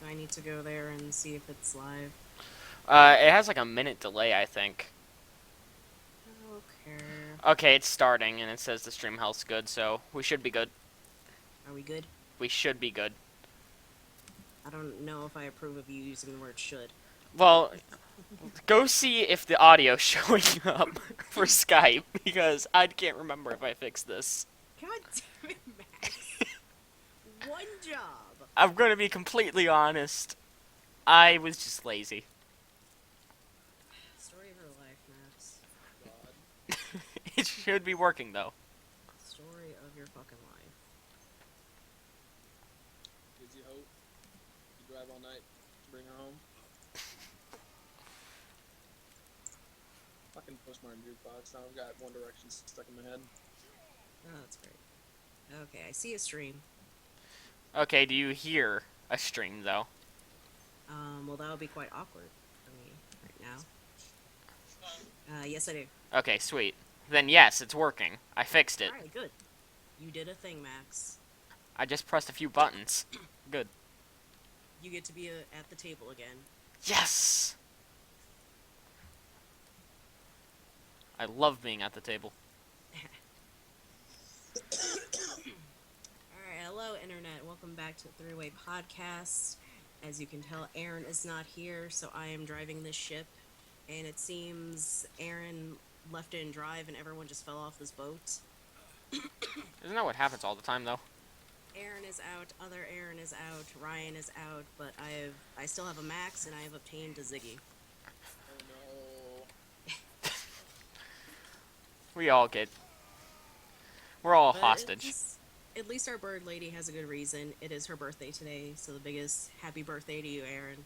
I need to go there and see if it's live? It has like a minute delay, I think. Okay. Okay, it's starting, and it says the stream health's good, so we should be good. Are we good? We should be good. I don't know if I approve of you using the word should. Well, go see if the audio's showing up for Skype, because I can't remember if I fixed this. God damn it, Max. One job. I'm gonna be completely honest. I was just lazy. Story of your life, Max. God. It should be working, though. Story of your fucking life. Gives you hope. You drive all night to bring her home. Fucking postmodern jukebox. Now I've got One Direction stuck in my head. Oh, that's great. Okay, I see a stream. Okay, do you hear a stream, though? Well, that would be quite awkward for me right now. Yes, I do. Okay, sweet. Then yes, it's working. I fixed it. Alright, good. You did a thing, Max. I just pressed a few buttons. Good. You get to be at the table again. Yes! I love being at the table. Alright, hello, Internet. Welcome back to the Three-Way Podcast. As you can tell, Aaron is not here, so I am driving this ship. And it seems Aaron left it in drive and everyone just fell off this boat. Isn't that what happens all the time, though? Aaron is out, other Aaron is out, Ryan is out, but I still have a Max and I have obtained a Ziggy. Oh no. We all get... We're all But hostage. at least our bird lady has a good reason. It is her birthday today, so the biggest happy birthday to you, Aaron.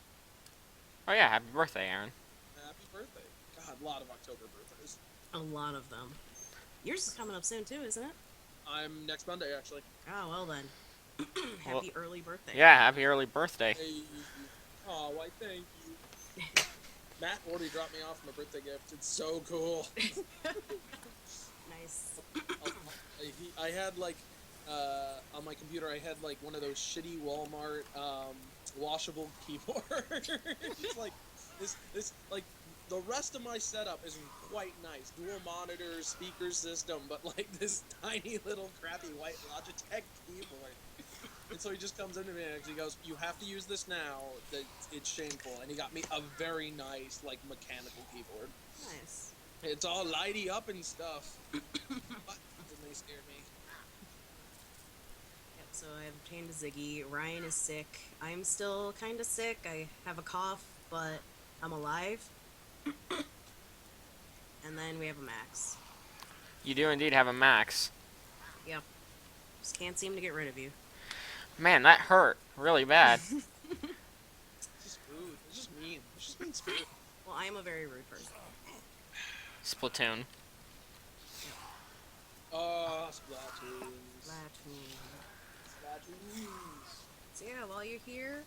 Oh yeah, happy birthday, Aaron. Happy birthday. God, a lot of October birthdays. A lot of them. Yours is coming up soon too, isn't it? I'm next Monday, actually. Oh, well then. Happy early birthday. Yeah, happy early birthday. Hey. Oh, why thank you. Matt already dropped me off my birthday gift. It's so cool. Nice. I had like on my computer I had like one of those shitty Walmart washable keyboards. It's like this like the rest of my setup isn't quite nice. Dual monitors, speaker system, but like this tiny little crappy white Logitech keyboard. And so he just comes into me and he goes, "You have to use this now. That it's shameful." And he got me a very nice like mechanical keyboard. Nice. It's all lighty up and stuff. But they scared me. Yep, so I've obtained a Ziggy. Ryan is sick. I'm still kind of sick. I have a cough, but I'm alive. And then we have a Max. You do indeed have a Max. Yep. Just can't seem to get rid of you. Man, that hurt really bad. It's just rude. It's just mean. It's just mean spirit. Well, I am a very rude person. Splatoon. Splatoons. Splatoon. Splatoons. So yeah, while you're here,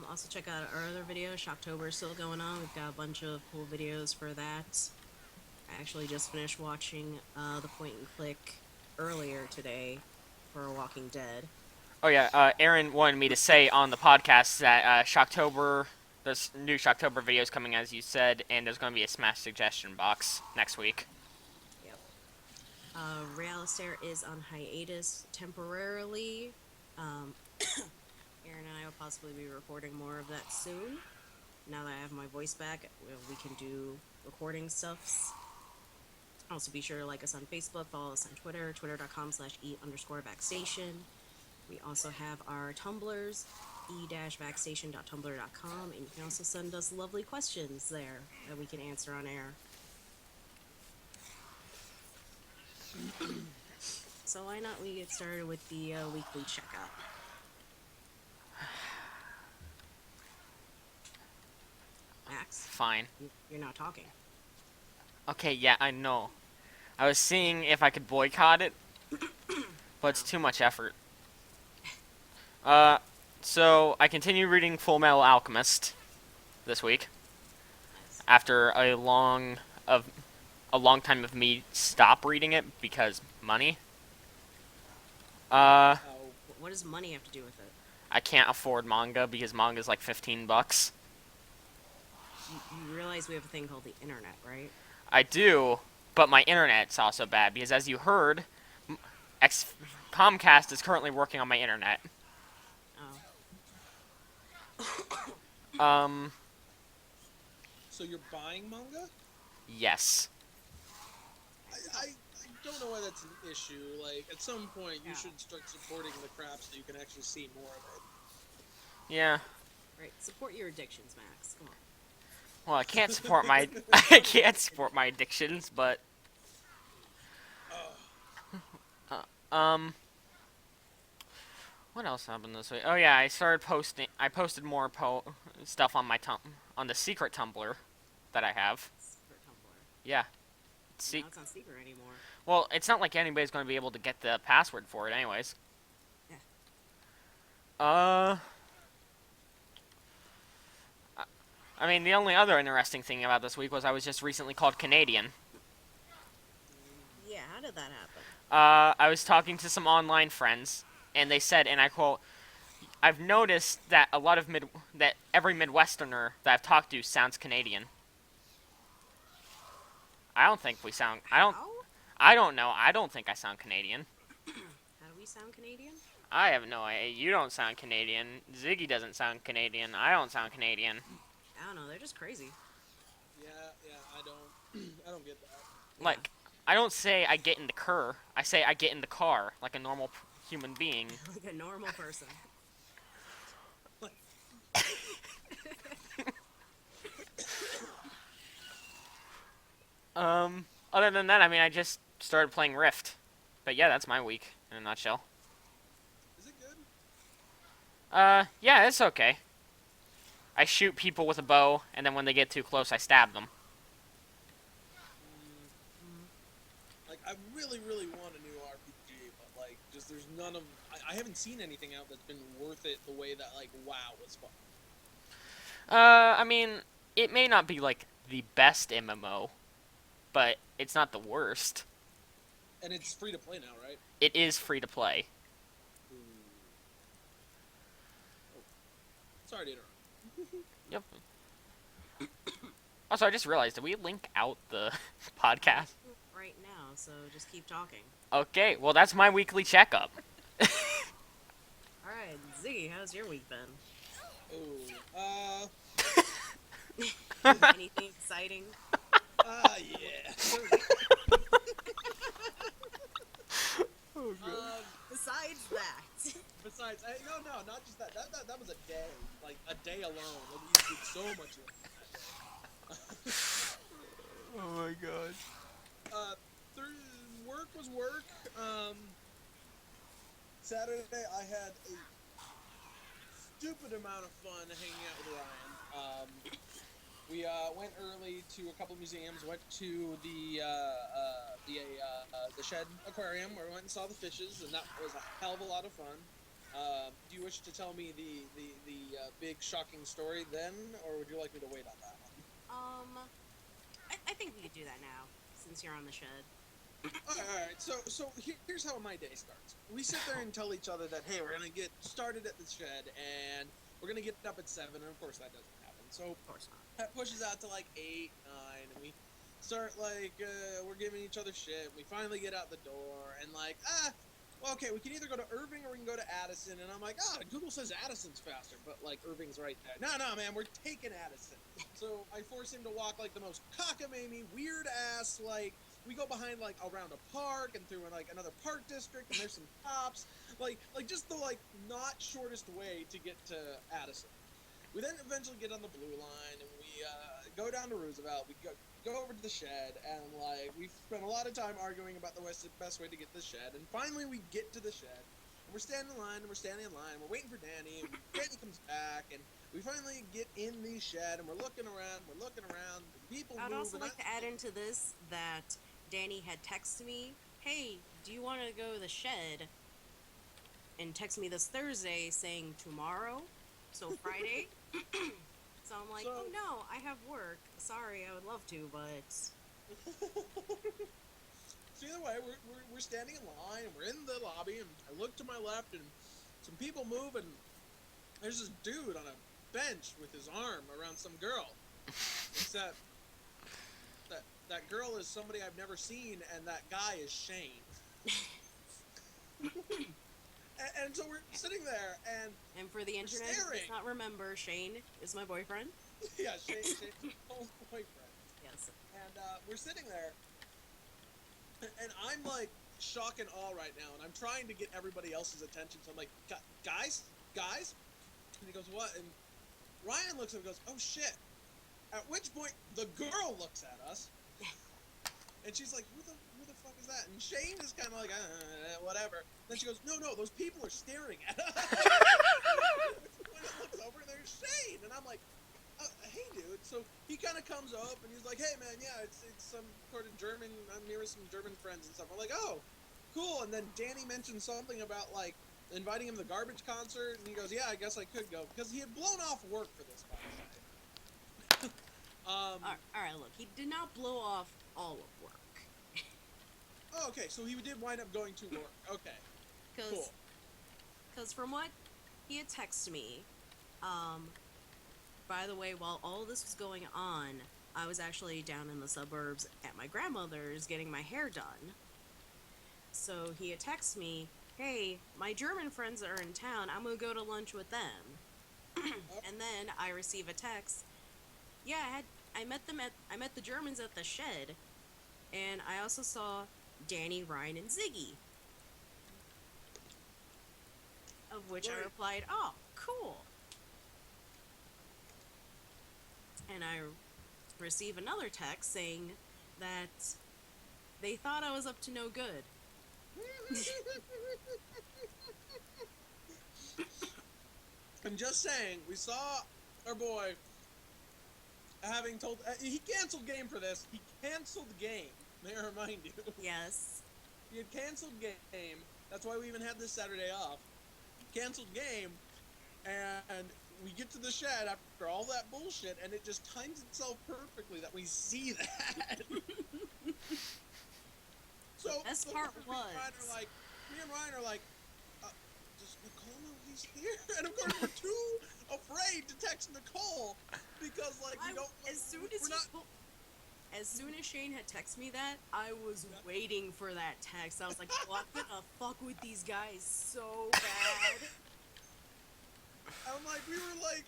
also check out our other videos. Shocktober is still going on. We've got a bunch of cool videos for that. I actually just finished watching the point and click earlier today for Walking Dead. Oh yeah, Aaron wanted me to say on the podcast that Shocktober, there's new Shocktober videos coming as you said, and there's going to be a Smash suggestion box next week. Yep. Realistair is on hiatus temporarily. Aaron and I will possibly be recording more of that soon. Now that I have my voice back, we can do recording stuffs. Also be sure to like us on Facebook, follow us on Twitter, twitter.com/e_vacstation. We also have our Tumblrs, e-vacstation.tumblr.com, and you can also send us lovely questions there that we can answer on air. So why not we get started with the weekly checkup? Max, Fine. you're not talking. Okay, yeah, I know. I was seeing if I could boycott it, but it's too much effort. So I continue reading Full Metal Alchemist this week Nice. after a long time of me stop reading it because money. Ow. What does money have to do with it? I can't afford manga because manga's like $15. You realize we have a thing called the internet, right? I do, but my internet's also bad because, as you heard, X- Comcast is currently working on my internet. Oh. Um, So you're buying manga? yes. I don't know why that's an issue. Like, at some point, you Yeah. should start supporting the crap so you can actually see more of it. Yeah. Right. Support your addictions, Max. Come on. Well, I can't support my I can't support my addictions, but um, what else happened this week? Oh yeah, I posted more stuff on my on the secret Tumblr that I have. Secret Tumblr. Yeah. Now it's not secret anymore. Well, it's not like anybody's going to be able to get the password for it anyways. Yeah. Uh, I mean, the only other interesting thing about this week was I was just recently called Canadian. Yeah. How did that happen? I was talking to some online friends, and they said, and I quote, "I've noticed that that every Midwesterner that I've talked to sounds Canadian." I don't think we sound. How? I don't know. I don't think I sound Canadian. How do we sound Canadian? I have no idea. You don't sound Canadian. Ziggy doesn't sound Canadian. I don't sound Canadian. I don't know. They're just crazy. Yeah, I don't, I don't get that. Like, I don't say I get in the car. I say I get in the car, like a normal human being. Like a normal person. Other than that, I mean, I just started playing Rift. But yeah, that's my week in a nutshell. Is it good? Yeah, it's okay. I shoot people with a bow, and then when they get too close, I stab them. Like, I really, really want a new RPG, but like, just there's none of. I haven't seen anything out that's been worth it the way that like WoW was fun. I mean, it may not be like the best MMO, but it's not the worst. And it's free to play now, right? It is free to play. Ooh. Oh. Sorry to interrupt. Yep. Also, I just realized, did we link out the podcast? Right now, so just keep talking. Okay, well, that's my weekly checkup. Alright, Ziggy, how's your week been? Oh, Anything exciting? yeah. Besides that. Besides, no, not just that. That was a day. Like, a day alone. Like, we did so much that day. Oh my god. Work was work. Saturday, I had a stupid amount of fun hanging out with Ryan. We went early to a couple museums. Went to the Shed Aquarium, where we went and saw the fishes, and that was a hell of a lot of fun. Do you wish to tell me the big shocking story then, or would you like me to wait on that one? I think we could do that now, since you're on the shed. Alright, so here's how my day starts. We sit there and tell each other that, hey, we're gonna get started at the shed, and we're gonna get up at 7, and of course that doesn't happen. So Of course not. that pushes out to like 8, 9, and we start like, we're giving each other shit. We finally get out the door, and like, well, okay, we can either go to Irving or we can go to Addison, and I'm like, Google says Addison's faster, but like Irving's right there. No, man, we're taking Addison. So I force him to walk like the most cockamamie, weird ass, like, we go behind like around a park and through like another park district, and there's some cops, like just the like not shortest way to get to Addison. We then eventually get on the blue line, and we go down to Roosevelt. We go over to the shed, and like we spent a lot of time arguing about the best way to get to the shed. And finally, we get to the shed, and we're standing in line, and we're waiting for Danny, and Danny comes back, and we finally get in the shed, and we're looking around, people I'd move. also like to add into this that Danny had texted me, hey, do you want to go to the shed? And text me this Thursday saying tomorrow, so Friday. So I'm like, oh no, I have work. Sorry, I would love to, but... So either way, we're standing in line, and we're in the lobby, and I look to my left, and some people move, and there's this dude on a bench with his arm around some girl. Except that girl is somebody I've never seen, and that guy is Shane. and so we're sitting there, and for the internet who staring. does not remember, Shane is my boyfriend. Yeah, Shane's Cole's boyfriend. Yes. And we're sitting there, and I'm like shock and awe right now, and I'm trying to get everybody else's attention. So I'm like, guys, and he goes, what? And Ryan looks at him and goes, oh shit. At which point the girl looks at us, and she's like, who the fuck is that? And Shane is kind of like, whatever. Then she goes, no, those people are staring at us. When it looks over, there's Shane, and I'm like, hey dude. So he kind of comes up and he's like, hey man, yeah, it's some sort of German, I'm here with some German friends and stuff. I'm like, oh, cool. And then Danny mentioned something about like inviting him to the Garbage concert, and he goes, yeah, I guess I could go, because he had blown off work for this, by the way. All right, look, he did not blow off all of work. Oh, okay, so he did wind up going to work. Okay, cool. Because from what he had texted me, by the way, while all this was going on, I was actually down in the suburbs at my grandmother's getting my hair done. So he had texted me, hey, my German friends are in town, I'm gonna go to lunch with them. And then I receive a text, yeah, I met the Germans at the shed, and I also saw Danny, Ryan, and Ziggy. Of which I replied, oh, cool. And I receive another text saying that they thought I was up to no good. I'm just saying, we saw our boy having told... he canceled game for this. He canceled game, may I remind you. Yes. He had canceled game. That's why we even had this Saturday off. Canceled game, and we get to the shed after all that bullshit, and it just times itself perfectly that we see that. So the best part was... me and Ryan are like, does Nicole know he's here? And of course we're too afraid to text Nicole, because like we don't... As soon as Shane had texted me that, I was waiting for that text. I was like, well, I'm gonna fuck with these guys so bad. I'm like, we were like...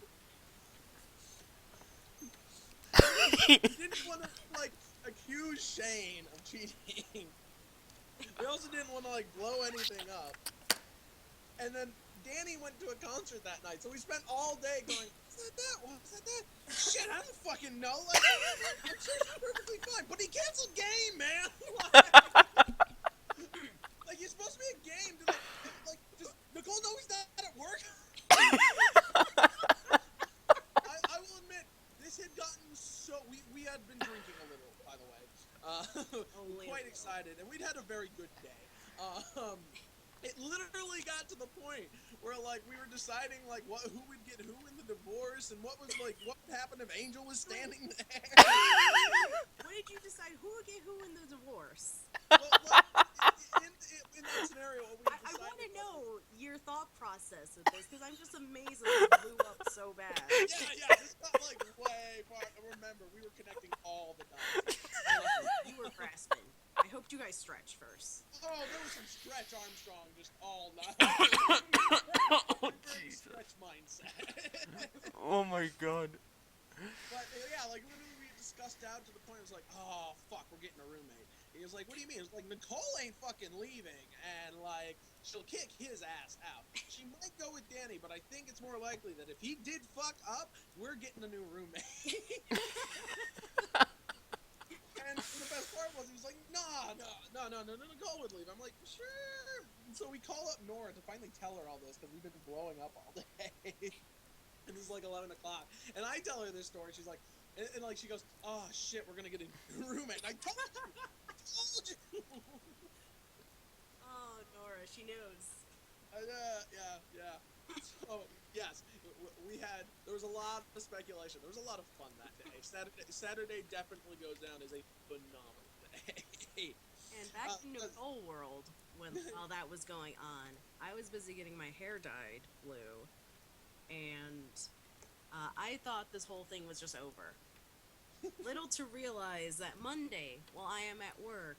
we didn't want to, like, accuse Shane of cheating. We also didn't want to, like, blow anything up. And then Danny went to a concert that night, so we spent all day going, is that that? What is that? Shit, I don't fucking know. Like, I'm sure it's perfectly fine, but he canceled game, man. Like, you're supposed to be a game to, like, just, Nicole know he's not at work. I will admit, this had gotten so, we had been drinking a little, by the way. Quite excited, and we'd had a very good day. It literally got to the point where, like, we were deciding, like, who would get who in the divorce, and what would happen if Angel was standing there. What did you decide? Who would get who in the divorce? Well, like, in that scenario, what we decided... I want to know your thought process with this, because I'm just amazed that it blew up so bad. Yeah, this got, like, way far... Remember, we were connecting all the dots. You were grasping. I hoped you guys stretch first. Oh, there was some Stretch Armstrong just all night. Oh, Jesus. Stretch mindset. Oh my god. But, yeah, like, literally we discussed out to the point, it was like, oh, fuck, we're getting a roommate. He was like, what do you mean? It was like, Nicole ain't fucking leaving, and, like, she'll kick his ass out. She might go with Danny, but I think it's more likely that if he did fuck up, we're getting a new roommate. And the best part was, he was like, no, Nicole would leave. I'm like, sure. And so we call up Nora to finally tell her all this, because we've been blowing up all day. And it's like 11 o'clock. And I tell her this story, she's like, and like, she goes, oh shit, we're gonna get a new roommate. And I told you! Oh, Nora, she knows. Yeah. So, yes, there was a lot of speculation. There was a lot of fun that day. Saturday definitely goes down as a phenomenal day. And back in Nicole world, while that was going on, I was busy getting my hair dyed blue. and I thought this whole thing was just over. Little to realize that Monday, while I am at work,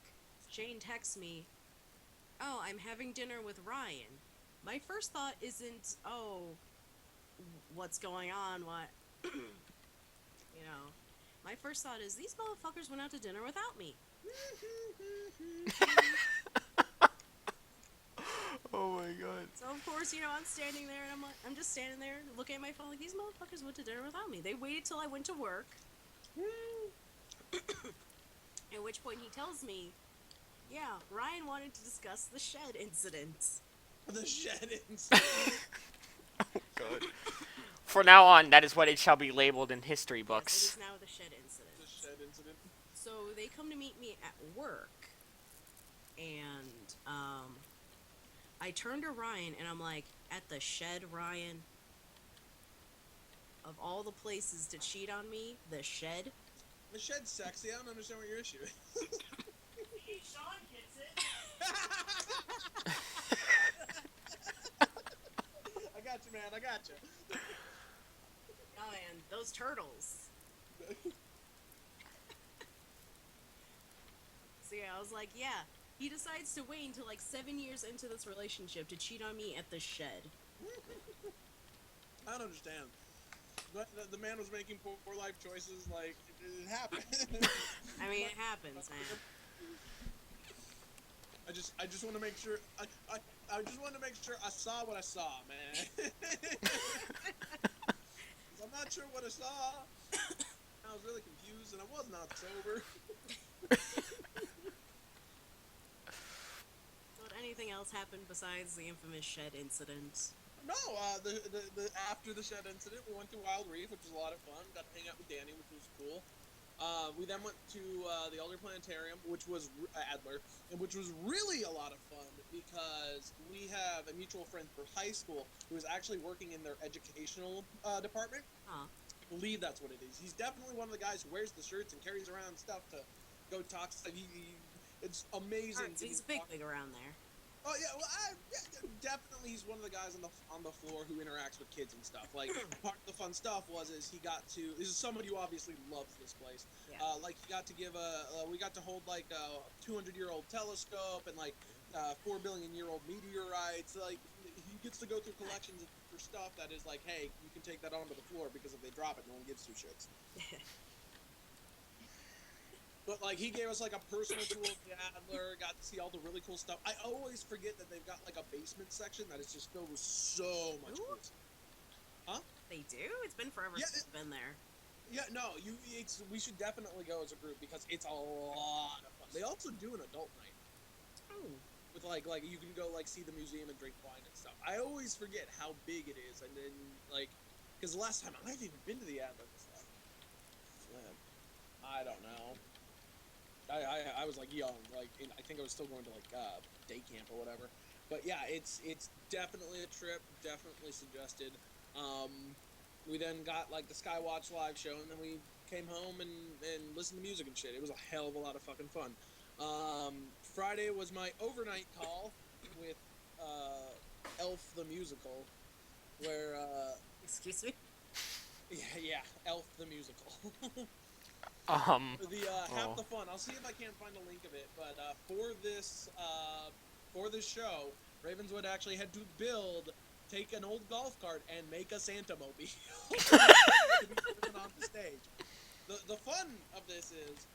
Shane texts me, "Oh, I'm having dinner with Ryan." My first thought isn't, "Oh, what's going on? What?" You know, my first thought is, these motherfuckers went out to dinner without me. Oh my god. So of course, I'm standing there and I'm just standing there looking at my phone like, these motherfuckers went to dinner without me. They waited till I went to work. At which point he tells me, yeah, Ryan wanted to discuss the shed incident. The shed incident. God. For now on, that is what it shall be labeled in history Yes, it books. is now the shed incident. The shed incident. So they come to meet me at work, and I turn to Ryan and I'm like, at the shed, Ryan? Of all the places to cheat on me, the shed? The shed's sexy. I don't understand what your issue is. Sean gets it. I got you, man. I got you. Oh man, those turtles. So yeah, I was like, yeah, he decides to wait until like 7 years into this relationship to cheat on me at the shed. I don't understand. But the man was making poor life choices. Like it happened. I mean, it happens, man. I just want to make sure. I just want to make sure I saw what I saw, man. 'Cause I'm not sure what I saw. I was really confused, and I was not sober. So did anything else happen besides the infamous shed incident? No, the after the shed incident, we went to Wild Reef, which was a lot of fun. Got to hang out with Danny, which was cool. We then went to the Elder Planetarium, which was Adler, and which was really a lot of fun because we have a mutual friend for high school who is actually working in their educational department. Huh. I believe that's what it is. He's definitely one of the guys who wears the shirts and carries around stuff to go talk. It's amazing. Alright, so he's a big wig around there. Oh yeah, well, definitely he's one of the guys on the floor who interacts with kids and stuff. Like part of the fun stuff is he got to. This is somebody who obviously loves this place. Yeah. Like he got to give we got to hold like a 200-year-old telescope and like 4 billion-year-old meteorites. Like he gets to go through collections for stuff that is like, hey, you can take that onto the floor because if they drop it, no one gives two shits. But like he gave us like a personal tour of the Adler, got to see all the really cool stuff. I always forget that they've got like a basement section that is just filled with so much Ooh. cool stuff. Huh? They do? It's been forever Yeah, since I've been there. Yeah, no, we should definitely go as a group because it's a lot of fun. They also do an adult night Oh. with like you can go like see the museum and drink wine and stuff. I always forget how big it is, and then like because the last time I've even been to the Adler was like, I don't know. I was like young, like I think I was still going to like day camp or whatever. But yeah, it's definitely a trip, definitely suggested. We then got like the Skywatch live show, and then we came home and listened to music and shit. It was a hell of a lot of fucking fun. Friday was my overnight call with Elf the musical, where Excuse me? yeah, Elf the musical. Half the fun. I'll see if I can't find a link of it. But for this show, Ravenswood actually had to take an old golf cart and make a Santa mobile to be driven on the stage. The fun of this is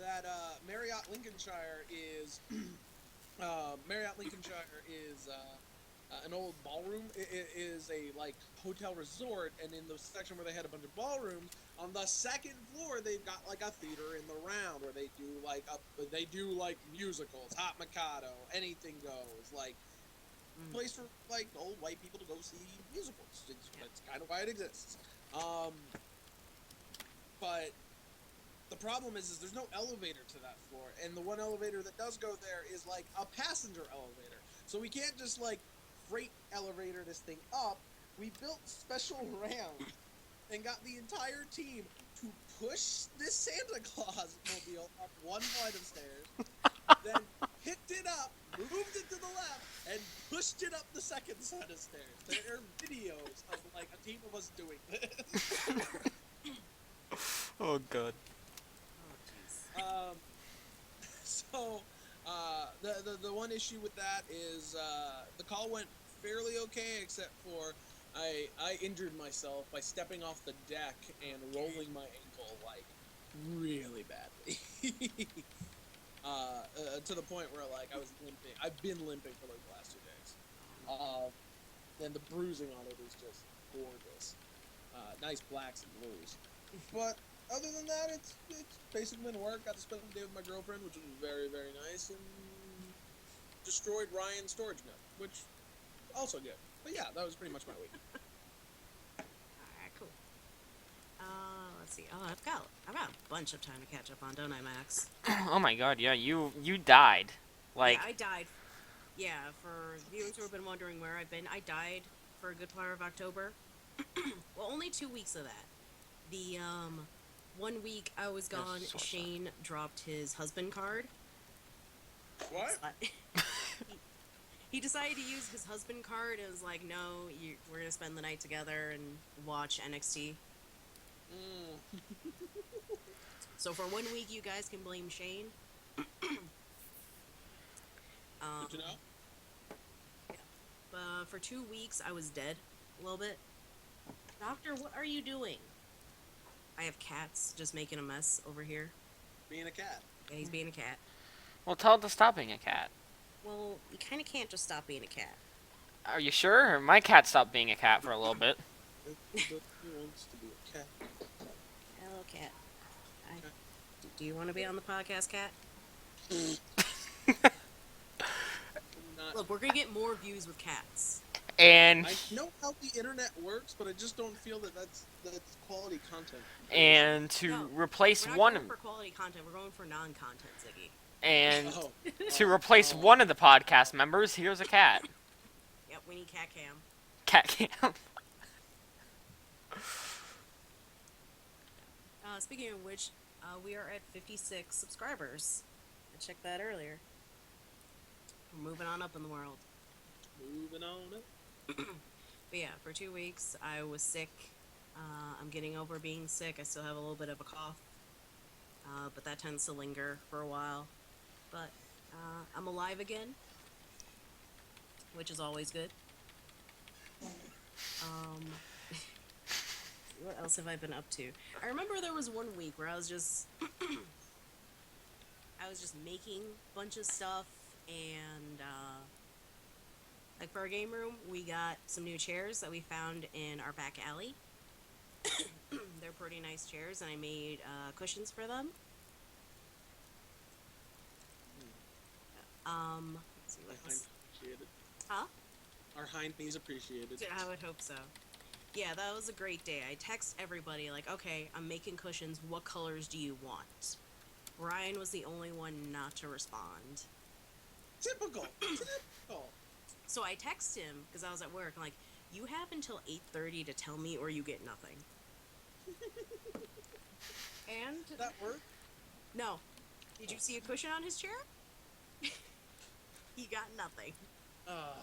that Marriott Lincolnshire is an old ballroom. It is a like hotel resort, and in the section where they had a bunch of ballrooms, on the second floor they've got like a theater in the round where they do like musicals, Hot Mikado, anything goes, like place for like old white people to go see musicals. That's kind of why it exists. But the problem is there's no elevator to that floor, and the one elevator that does go there is like a passenger elevator. So we can't just like freight elevator this thing up. We built special ramps and got the entire team to push this Santa Claus mobile up one flight of stairs, then picked it up, moved it to the left, and pushed it up the second set of stairs. There are videos of like a team of us doing this. Oh god. Oh, jeez. So the one issue with that is the call went fairly okay, except for I injured myself by stepping off the deck and rolling my ankle like really badly. To the point where like I was limping. I've been limping for like the last 2 days. And the bruising on it is just gorgeous. Nice blacks and blues. But other than that, it's basically been work. Got to spend the day with my girlfriend, which was very, very nice, and destroyed Ryan's storage nook, which also good. But yeah, that was pretty much my week. Alright, cool. Let's see. Oh, I've got a bunch of time to catch up on, don't I, Max? Oh my god, yeah, you died. Like, Yeah, I died. Yeah, for viewers who have been wondering where I've been, I died for a good part of October. Well, only 2 weeks of that. The 1 week I was gone, so sad. Shane dropped his husband card. What? He decided to use his husband card and was like, no, we're going to spend the night together and watch NXT. So for 1 week, you guys can blame Shane. Good to know. For 2 weeks, I was dead a little bit. Doctor, what are you doing? I have cats just making a mess over here. Being a cat. Yeah, he's being a cat. well, tell it to stop being a cat. Well, you kind of can't just stop being a cat. Are you sure? My cat stopped being a cat for a little bit. He wants to be a cat. Hello, cat. Do you want to be on the podcast, cat? Look, we're gonna get more views with cats. And I know how the internet works, but I just don't feel that that's quality content. to No, replace We're not one going for quality content. We're going for non-content, Ziggy. and Oh. to replace one of the podcast members, here's a cat. Yep, we need cat cam. Cat cam. Speaking of which, we are at 56 subscribers. I checked that earlier. We're moving on up in the world. Moving on up. But yeah, for 2 weeks, I was sick. I'm getting over being sick. I still have a little bit of a cough. But that tends to linger for a while. But I'm alive again, which is always good. What else have I been up to? I remember there was 1 week where I was just making a bunch of stuff, and like for our game room, we got some new chairs that we found in our back alley. They're pretty nice chairs, and I made cushions for them. Let's see what Our else. hind appreciated. Huh? Our hind knees appreciated. I would hope so. Yeah, that was a great day. I text everybody like, okay, I'm making cushions. What colors do you want? Ryan was the only one not to respond. Typical. Typical. So I text him because I was at work. I'm like, you have until 8:30 to tell me, or you get nothing. And Did that work? no, did you see a cushion on his chair? He got nothing. Ryan.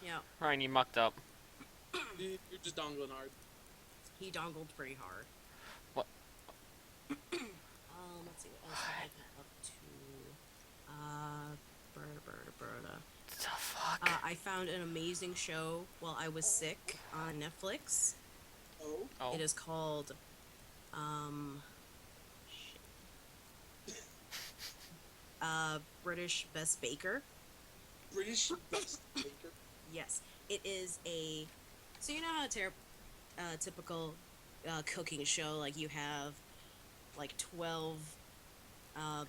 Yeah, Ryan, you mucked up. You're just dongling hard. he dongled pretty hard. What? Let's see what else have I been up to. Berta. The fuck? I found an amazing show while I was sick on Netflix. Oh. Oh. It is called, British Best Baker. British best baker. Yes, it is a. So you know how typical cooking show, like you have like 12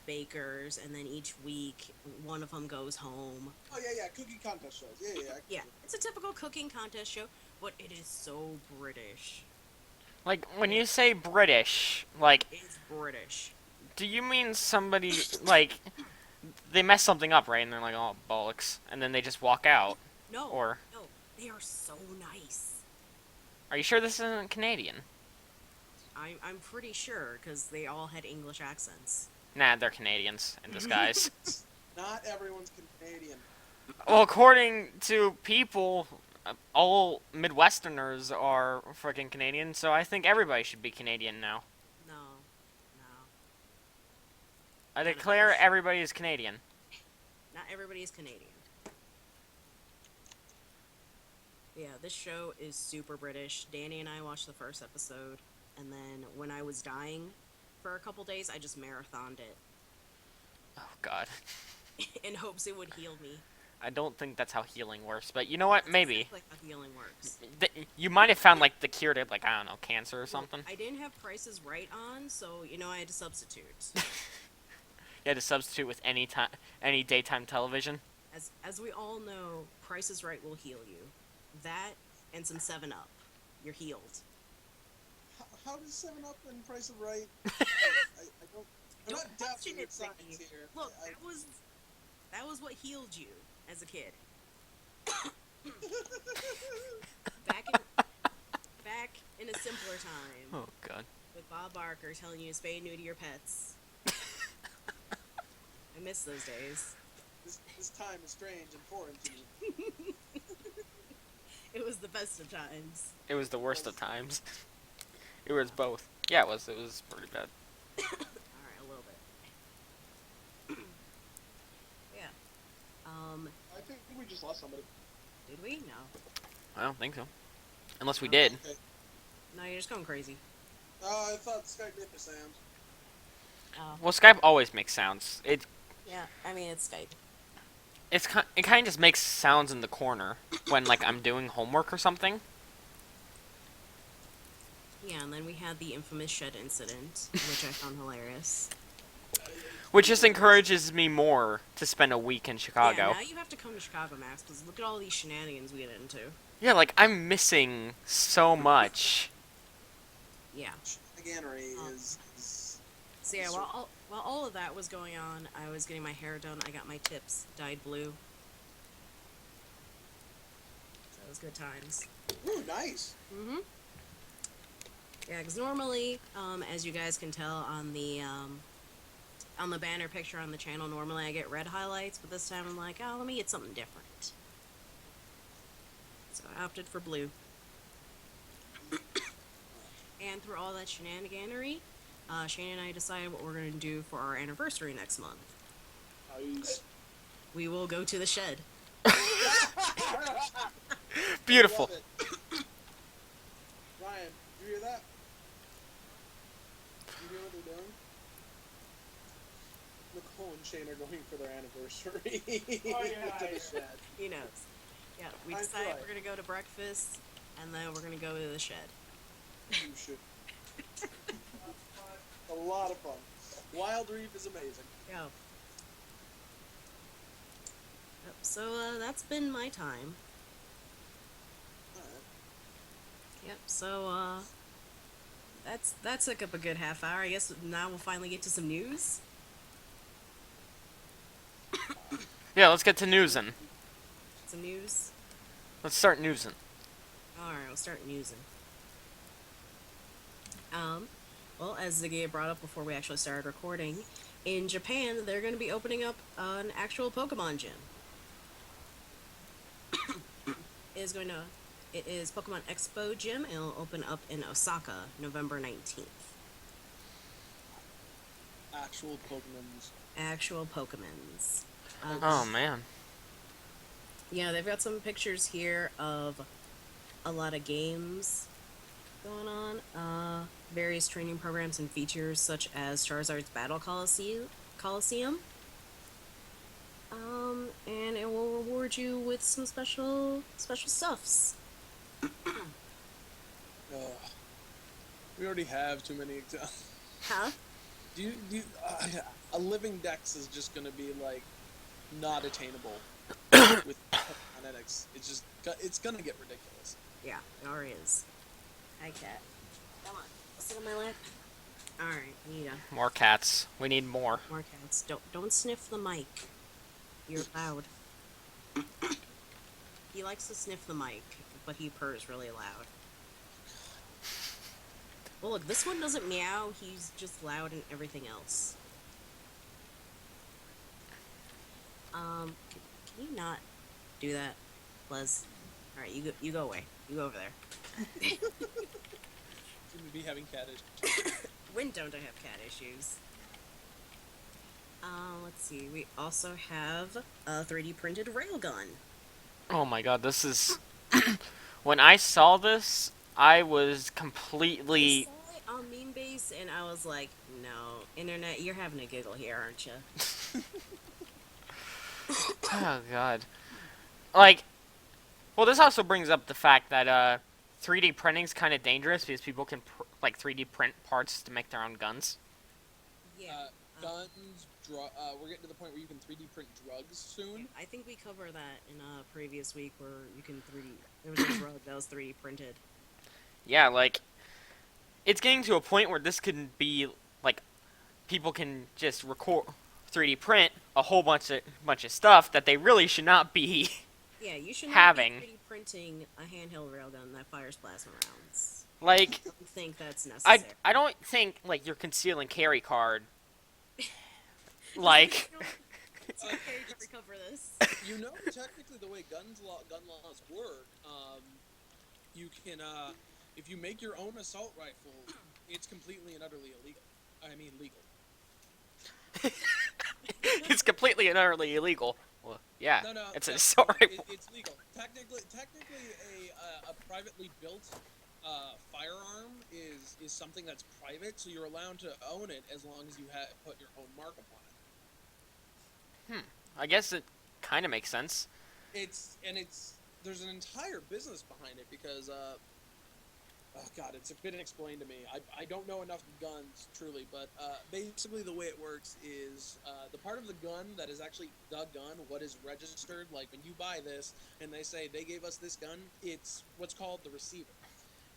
bakers, and then each week one of them goes home. Oh yeah. Cookie contest shows. Yeah. Yeah, it's a typical cooking contest show, but it is so British. Like, when you say British, like, It's British. do you mean somebody, like, they mess something up, right? And they're like, oh, bollocks. And then they just walk out. No, Or, no, they are so nice. are you sure this isn't Canadian? I'm pretty sure, because they all had English accents. Nah, they're Canadians in disguise. Not everyone's Canadian. Well, according to people, all Midwesterners are freaking Canadian, so I think everybody should be Canadian now. No, no, I no, declare everybody is Canadian. not everybody is Canadian. Yeah, this show is super British. Danny and I watched the first episode, and then when I was dying for a couple days, I just marathoned it Oh, God. in hopes it would heal me. I don't think that's how healing works, but you know what? That's Maybe. exactly how healing works. You might have found, like, the cure to, like, I don't know, cancer or something. Look, I didn't have Prices Right on, so, I had to substitute. You had to substitute with any daytime television. As we all know, Price is Right will heal you. That and some 7-Up. You're healed. How does 7-Up and Price of Right? I don't. I'm Don't not question doubting it, science Ricky. here. Look, that was what healed you as a kid. Back in a simpler time, Oh, God. with Bob Barker telling you to spay and neuter your pets. I miss those days. This time is strange and foreign to me. It was the best of times. It was the worst of times. It was both. Yeah, it was. It was pretty bad. Alright, a little bit. Yeah. I think we just lost somebody. Did we? No. I don't think so. Unless we did. Okay. No, you're just going crazy. Oh, I thought Skype made the sound. Oh. Well, Skype always makes sounds. Yeah, I mean, it's Skype. It kind of just makes sounds in the corner when, like, I'm doing homework or something. Yeah, and then we had the infamous shed incident, which I found hilarious. Which just encourages me more to spend a week in Chicago. Yeah, now you have to come to Chicago, Max, because look at all these shenanigans we get into. Yeah, like, I'm missing so much. Yeah. Shenaniganery Oh. is. So yeah, while all of that was going on, I was getting my hair done. I got my tips dyed blue. So it was good times. Ooh, nice. Mm-hmm. Yeah, because normally, as you guys can tell on the banner picture on the channel, normally I get red highlights, but this time I'm like, oh, let me get something different. So I opted for blue. And through all that shenaniganery, Shane and I decided what we're going to do for our anniversary next month. Nice. We will go to the shed. Beautiful. Love it. Ryan, you hear that? You hear what they're doing? Nicole and Shane are going for their anniversary. Oh, yeah, to the yeah. shed. He knows. Yeah, we I'm decided right. we're going to go to breakfast, and then we're going to go to the shed. You should. A lot of fun. Wild Reef is amazing. Yeah. Yep, so that's been my time. Alright. Yep, so that took up a good half hour. I guess now we'll finally get to some news. Yeah, let's get to newsin'. Some news. Let's start newsin'. Alright, we'll start newsing. Well, as Ziggy had brought up before we actually started recording, in Japan, they're going to be opening up an actual Pokemon gym. It is Pokemon Expo Gym, and it'll open up in Osaka, November 19th. Actual Pokemons. Actual Pokemons. Oh, man. Yeah, they've got some pictures here of a lot of games going on. Various training programs and features such as Charizard's Battle Coliseum. And it will reward you with some special stuffs. We already have too many examples. Huh? A living dex is just gonna be like not attainable with phonetics. It's gonna get ridiculous. Yeah, it already is. Hi, cat. Come on, sit on my lap. All right, Nita. More cats. We need more. More cats. Don't sniff the mic. You're loud. He likes to sniff the mic, but he purrs really loud. Well, look, this one doesn't meow. He's just loud in everything else. Can you not do that, Les? All right, you go away. You go over there. Seem to be having cat issues. When don't I have cat issues? Let's see. We also have a 3D printed railgun. Oh my god, this is... When I saw this, I was I completely... saw it on Meme Base, and I was like, "No, internet, you're having a giggle here, aren't you?" Oh god. Like, well, this also brings up the fact that 3D printing's kind of dangerous because people can like 3D print parts to make their own guns. Yeah. Guns, we're getting to the point where you can 3D print drugs soon. I think we covered that in a previous week where you can 3D. There was a drug that was 3D printed. Yeah, like it's getting to a point where this can be like people can just record 3D print a whole bunch of stuff that they really should not be Yeah, you should not having. be 3D printing a handheld railgun that fires plasma rounds. Like I don't think that's I necessary. I don't think like your conceal and carry card like It's okay to recover this. You know, technically, the way gun laws work, you can, if you make your own assault rifle, it's completely and utterly illegal. I mean, legal. it's completely and utterly illegal. Well, yeah, No, it's no, an assault rifle. it's legal. Technically, a privately built firearm is something that's private, so you're allowed to own it as long as you put your own mark upon it. I guess it kind of makes sense. There's an entire business behind it because oh god, it's been explained to me. I don't know enough guns truly, but basically the way it works is the part of the gun that is actually the gun, what is registered, like when you buy this and they say they gave us this gun, it's what's called the receiver.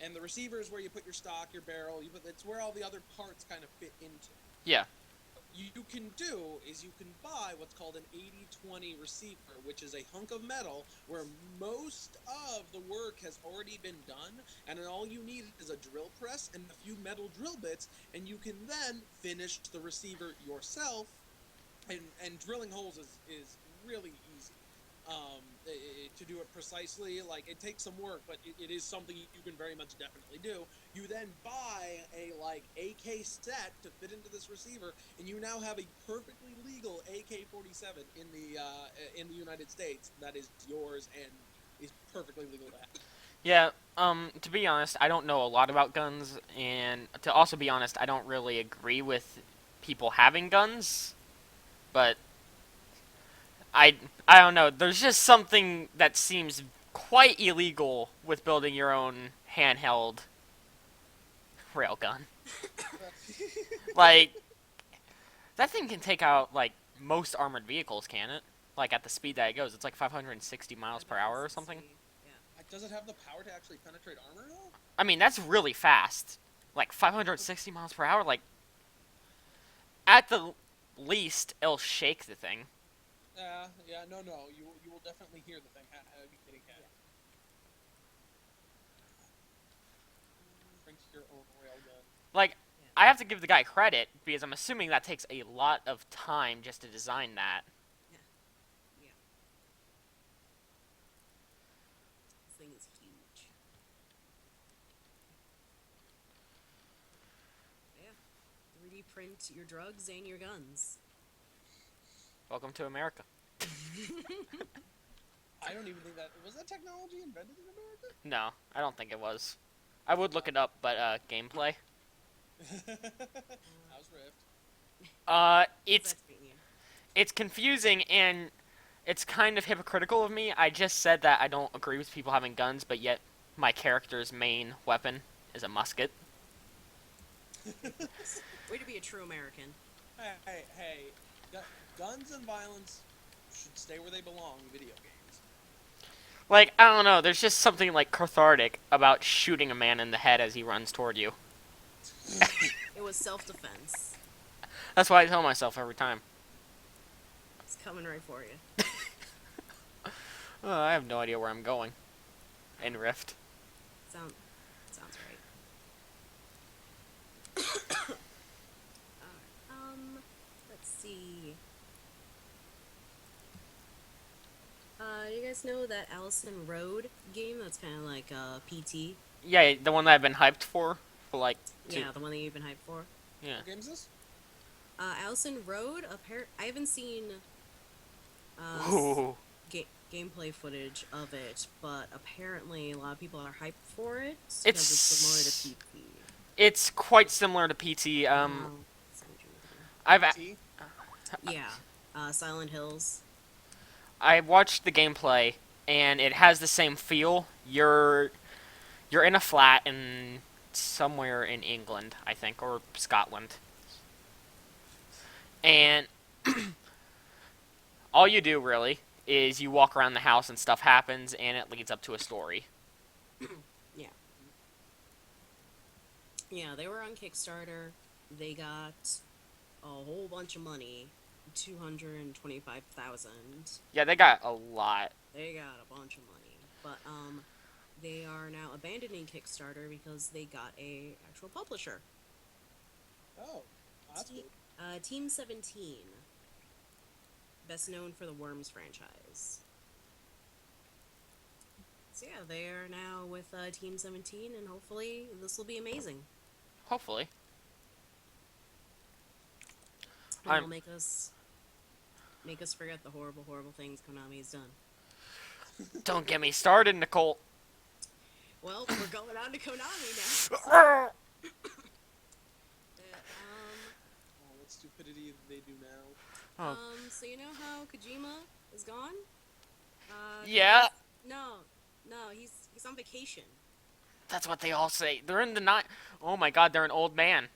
And the receiver is where you put your stock, your barrel, it's where all the other parts kind of fit into. Yeah. You can do is you can buy what's called an 80-20 receiver, which is a hunk of metal where most of the work has already been done, and then all you need is a drill press and a few metal drill bits, and you can then finish the receiver yourself. And drilling holes is really easy. To do it precisely, like it takes some work, but it is something you can very much definitely do. You then buy a like AK set to fit into this receiver, and you now have a perfectly legal AK-47 in the United States that is yours and is perfectly legal to have. Yeah, to be honest, I don't know a lot about guns, and to also be honest, I don't really agree with people having guns, but I don't know. There's just something that seems quite illegal with building your own handheld railgun. Like that thing can take out like most armored vehicles, can it? Like at the speed that it goes, it's like 560 miles per hour or something. Yeah. Does it have the power to actually penetrate armor though? I mean, that's really fast. Like 560 miles per hour. Like at the least, it'll shake the thing. No. You will definitely hear the thing. Getting hit. Yeah. Print your own railgun. Like, Yeah. I have to give the guy credit because I'm assuming that takes a lot of time just to design that. Yeah. This thing is huge. Yeah. 3D print your drugs and your guns. Welcome to America. I don't even think that was that technology invented in America. No, I don't think it was. I would look it up, but gameplay. How's Rift? It's That's being you. it's confusing and it's kind of hypocritical of me. I just said that I don't agree with people having guns, but yet my character's main weapon is a musket. Way to be a true American. Hey. Guns and violence should stay where they belong in video games. Like, I don't know, there's just something like cathartic about shooting a man in the head as he runs toward you. It was self-defense. That's what I tell myself every time. It's coming right for you. I have no idea where I'm going. In Rift. Sounds right. Alright, let's see. You guys know that Allison Road game? That's kind of like PT. Yeah, the one that I've been hyped for like two. Yeah, the one that you've been hyped for. Yeah. What game is this? Allison Road. I haven't seen uh, s- Ooh. gameplay footage of it, but apparently a lot of people are hyped for it because it's similar to It's PT. it's quite similar to PT. Send you the- I've T. Yeah, Silent Hills. I watched the gameplay and it has the same feel. You're in a flat in somewhere in England, I think, or Scotland. And all you do really is you walk around the house and stuff happens and it leads up to a story. Yeah, yeah. They were on Kickstarter. They got a whole bunch of money, 225,000. Yeah, they got a lot. They got a bunch of money, but they are now abandoning Kickstarter because they got a actual publisher. Oh, that's Te- good. Team 17, best known for the Worms franchise. So yeah, they are now with Team 17, and hopefully this will be amazing. Hopefully. And I'm it'll make us forget the horrible, horrible things Konami has done. Don't get me started, Nicole. Well, we're going on to Konami now. Oh, Oh, what stupidity they do now. So you know how Kojima is gone? yeah, No, no, he's on vacation. that's what they all say. They're in the night. Oh my god, they're an old man.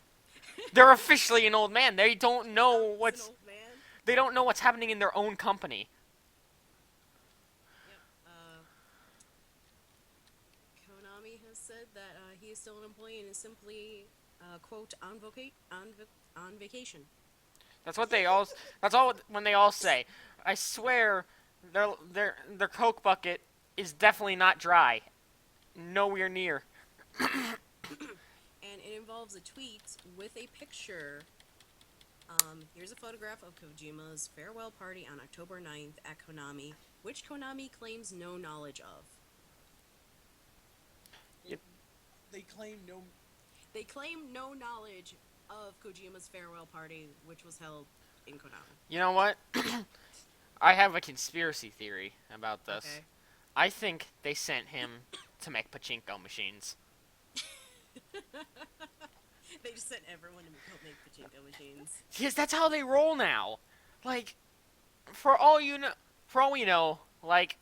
They're officially an old man. They don't know He's an what's old man. they don't know what's happening in their own company. Yep. Konami has said that he is still an employee and is simply quote on vacation. That's what they all. That's all when they all say. I swear, their Coke bucket is definitely not dry. Nowhere near. And it involves a tweet with a picture. Here's a photograph of Kojima's farewell party on October 9th at Konami, which Konami claims no knowledge of. Yep. They claim no. They claim no knowledge of Kojima's farewell party, which was held in Konami. You know what? I have a conspiracy theory about this. Okay. I think they sent him to make pachinko machines. They just sent everyone to go make pachinko machines. Because that's how they roll now. Like, for all you know, for all we know, like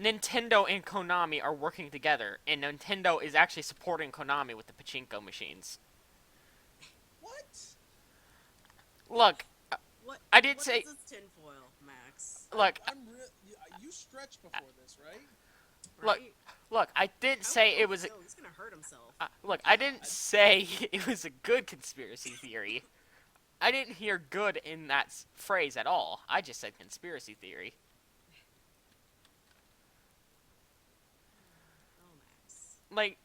Nintendo and Konami are working together, and Nintendo is actually supporting Konami with the pachinko machines. What? Look, What? I did what say. is this tinfoil, Max? Look, You stretched before this, right? Look, Right? look. I didn't say it was. He's gonna hurt himself. Look, I didn't say it was a good conspiracy theory. I didn't hear good in that phrase at all. I just said conspiracy theory. Oh, Max. Like,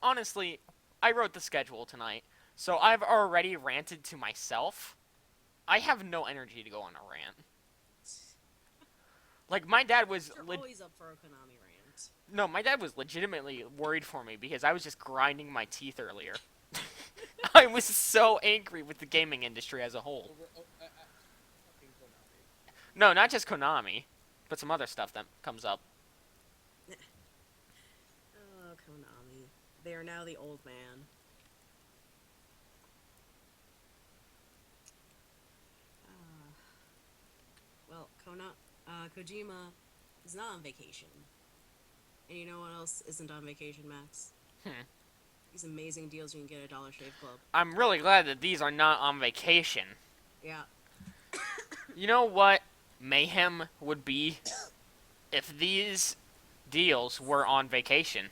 honestly, I wrote the schedule tonight, so I've already ranted to myself. I have no energy to go on a rant. Like, my dad was You're always up for a Konami rant. no, my dad was legitimately worried for me because I was just grinding my teeth earlier. I was so angry with the gaming industry as a whole. Fucking Konami. No, not just Konami, but some other stuff that comes up. Oh, Konami. They are now the old man. Well, Kojima is not on vacation. And you know what else isn't on vacation, Max? These amazing deals you can get at Dollar Shave Club. I'm really glad that these are not on vacation. Yeah. You know what mayhem would be if these deals were on vacation?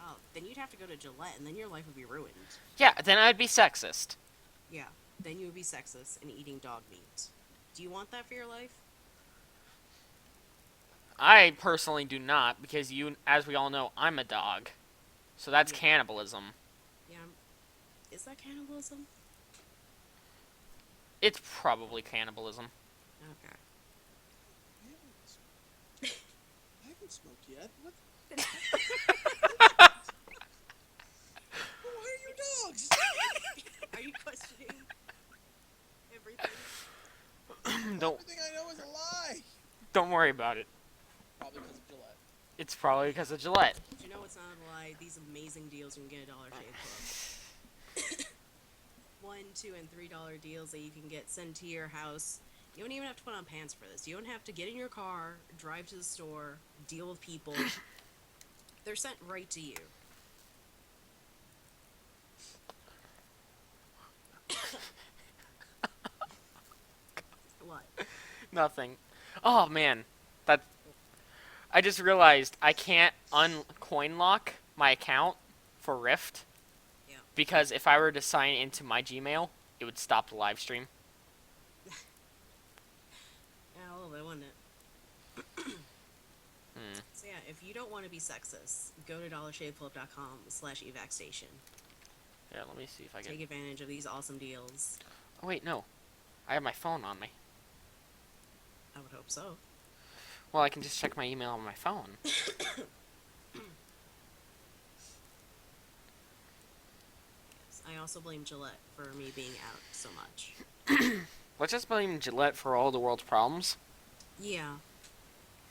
Oh, then you'd have to go to Gillette, and then your life would be ruined. Yeah, then I'd be sexist. Yeah. Then you would be sexist and eating dog meat. Do you want that for your life? I personally do not, because as we all know, I'm a dog. So that's Yeah. cannibalism. Yeah. Is that cannibalism? It's probably cannibalism. Okay. smoke yet. What? Who are you dogs? Are you questioning everything? Don't Everything I know is a lie. don't worry about it. Probably because of Gillette. It's probably because of Gillette. But you know what's not a lie? These amazing deals you can get at Dollar Shave Club. $1, $2, and $3 deals that you can get sent to your house. You don't even have to put on pants for this. You don't have to get in your car, drive to the store, deal with people. They're sent right to you. What? Nothing. Oh man, that I just realized I can't uncoin lock my account for Rift. Yeah. Because if I were to sign into my Gmail, it would stop the live stream. Yeah, a little bit, wouldn't it? Hmm. So yeah, if you don't want to be sexist, go to dollarshaveclub.com/evac station. Yeah, let me see if I can. Take advantage of these awesome deals. Oh wait, no, I have my phone on me. I would hope so. Well, I can just check my email on my phone. I also blame Gillette for me being out so much. Let's just blame Gillette for all the world's problems. Yeah.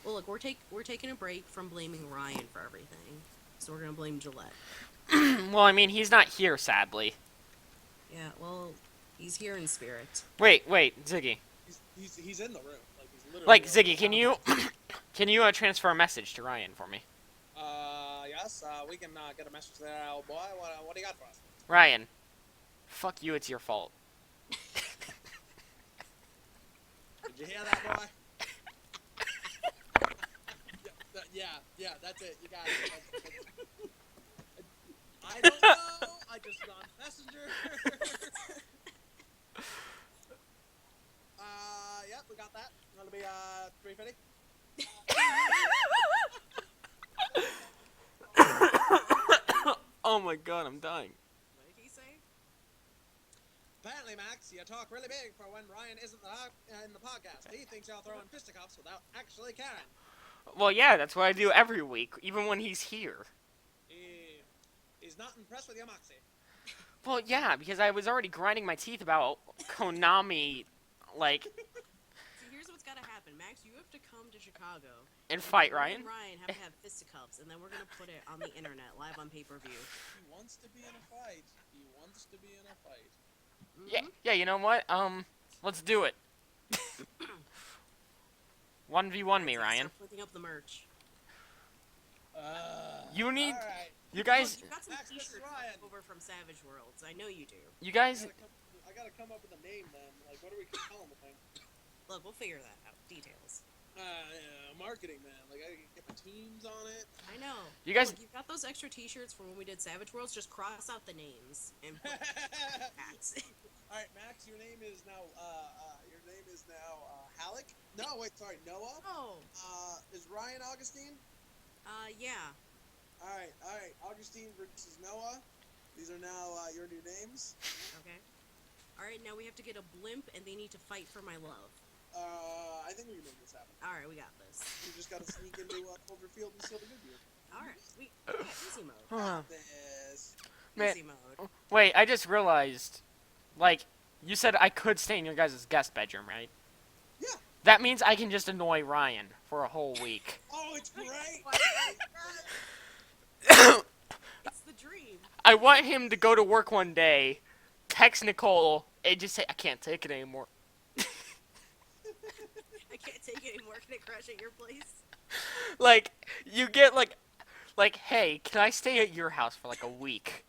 Well, look, we're taking a break from blaming Ryan for everything, so we're gonna blame Gillette. Well, I mean, he's not here, sadly. Yeah. Well, he's here in spirit. Wait, Ziggy. He's in the room. Like he's literally. Like, Ziggy, can you transfer a message to Ryan for me? Yes. We can get a message there, old boy. What do you got for us? Ryan, fuck you. It's your fault. Did you hear that, boy? Yeah, that's it. You got it. I don't know. I just got messenger. Yep, we got that. That'll be $350. Oh my god, I'm dying. What did he say? Apparently, Max, you talk really big for when Ryan isn't in the podcast. He thinks you're throwing fisticuffs without actually caring. Well, yeah, that's what I do every week, even when he's here. He's not impressed with your moxie. Well, yeah, because I was already grinding my teeth about Konami, like, So here's what's gotta happen, Max. You have to come to Chicago and fight me Ryan. and Ryan have to have fisticuffs, and then we're gonna put it on the internet live on pay-per-view. He wants to be in a fight. He wants to be in a fight. Yeah, you know what? Let's do it. 1v1 me, Ryan. Start printing up the merch. You need, Alright. you guys, Look, you got some Max, this is t-shirts Ryan. over from Savage Worlds. I know you do. you guys, I gotta come up with a name then. Like, what are we calling the thing? Look, we'll figure that out. Details. Marketing, man. Like, I gotta get the teams on it. I know. You guys- Look, you've got those extra t-shirts from when we did Savage Worlds. Just cross out the names and put Max. Alright, Max, your name is now, Halleck? No, wait, sorry, Noah? Oh, Is Ryan Augustine? yeah. Alright, Augustine versus Noah. These are now, your new names. Okay. All right, now we have to get a blimp, and they need to fight for my love. I think we can make this happen. All right, we got this. You just gotta sneak into, Overfield and steal the good gear. All right, we got easy mode. Got this. Man. Easy mode. wait, I just realized, like, you said I could stay in your guys' guest bedroom, right? Yeah. That means I can just annoy Ryan for a whole week. Oh, it's great! It's the dream. I want him to go to work one day, text Nicole, and just say, I can't take it anymore. I can't take it anymore. Can I crash at your place? Like, you get, like, hey, can I stay at your house for, like, a week?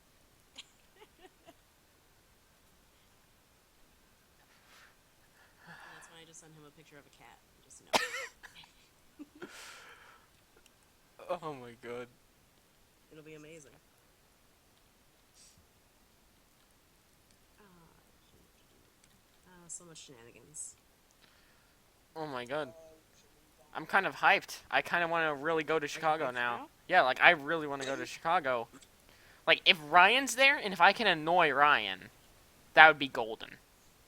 And that's when I just send him a picture of a cat. Just know. Oh my god. It'll be amazing. So much shenanigans. Oh my god. I'm kind of hyped. I kind of want to really go to Chicago hyped now. now? Yeah, like, I really want to go to Chicago. Like, if Ryan's there, and if I can annoy Ryan, that would be golden.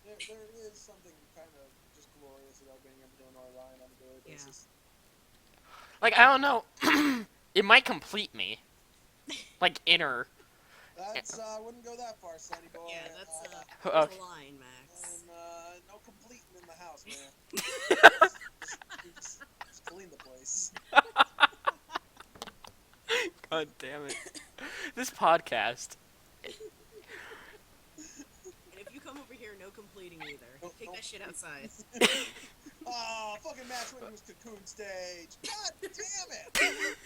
There is something kind of just glorious about being able to annoy Ryan on a daily Yeah. basis. Like, I don't know. It might complete me. Like, inner. That's I wouldn't go that far, Sonny boy. Yeah, that's there's Okay. a line, Max. And no completing in the house, man. Just clean the place. God damn it. This podcast. And if you come over here, no completing either. Nope, Take nope. that shit outside. Oh, fucking Matt's winning was Cocoon stage. God damn it!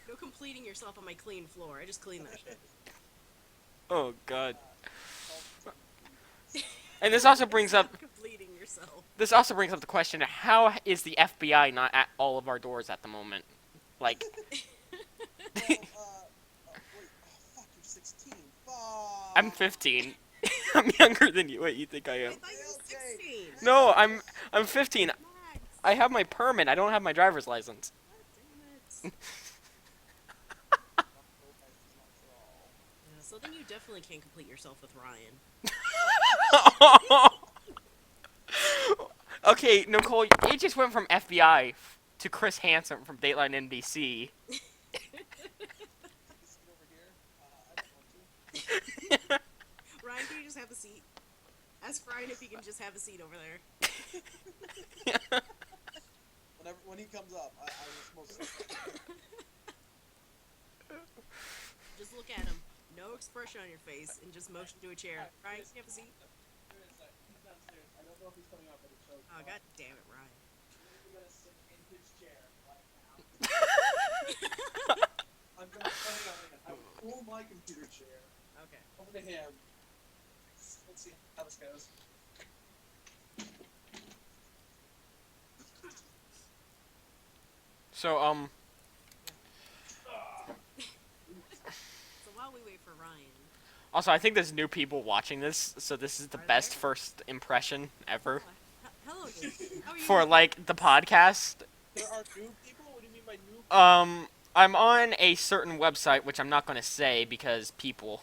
No completing yourself on my clean floor. I just clean that shit. Oh, God. And this also brings up. Stop completing yourself. This also brings up the question: how is the FBI not at all of our doors at the moment? Like. Well, wait. Oh, fuck, you're 16. Fuck. I'm 15. I'm younger than you. What you think I I am? thought you were 16. No, I'm 15. Max. I have my permit. I don't have my driver's license. God damn it. Yeah, so then you definitely can't complete yourself with Ryan. Okay, Nicole, it just went from FBI to Chris Hansen from Dateline NBC. Ryan, can you just have a seat? Ask Ryan if he can just have a seat over there. When he comes up, I will smoke. Just look at him. No expression on your face, and just motion to a chair. Ryan, can you have a seat? He's downstairs. I don't know if he's coming up, but it shows. Oh, god damn it, Ryan. I'm gonna sit in his chair right now. I'm gonna I will pull my computer chair Okay. over to him. Let's see how this goes. So, So while we wait for Ryan, also, I think there's new people watching this, so this is the Are best there? first impression ever hello, Nick. How are you? for, like, the podcast. There are new people? What do you mean by new people? I'm on a certain website, which I'm not going to say because people.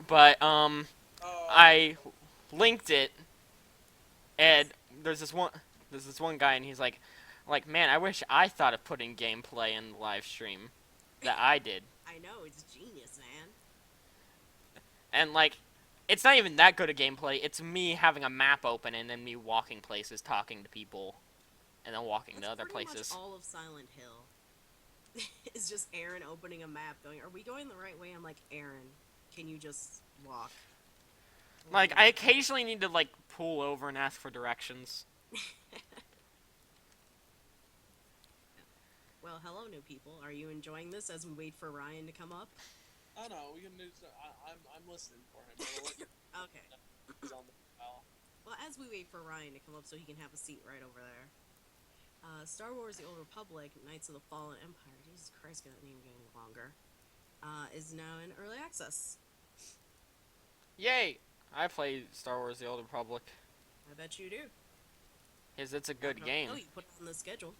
But, Oh, I linked it, and there's this one guy, and he's like, man, I wish I thought of putting gameplay in the live stream that I did. I know, it's genius, man. And, like, it's not even that good a gameplay. It's me having a map open and then me walking places, talking to people, and then walking That's to other pretty places. much all of Silent Hill. It's just Aaron opening a map going, are we going the right way? I'm like, Aaron, can you just walk? Like, I occasionally need to, like, pull over and ask for directions. Well, hello, new people. Are you enjoying this as we wait for Ryan to come up? I know. We can do. I'm listening for him. Okay. He's on the file. Well, as we wait for Ryan to come up so he can have a seat right over there. Star Wars The Old Republic, Knights of the Fallen Empire, Jesus Christ, that name getting longer, is now in early access. Yay! I play Star Wars The Old Republic. I bet you do. Because it's a good game. Oh, you put it on the schedule.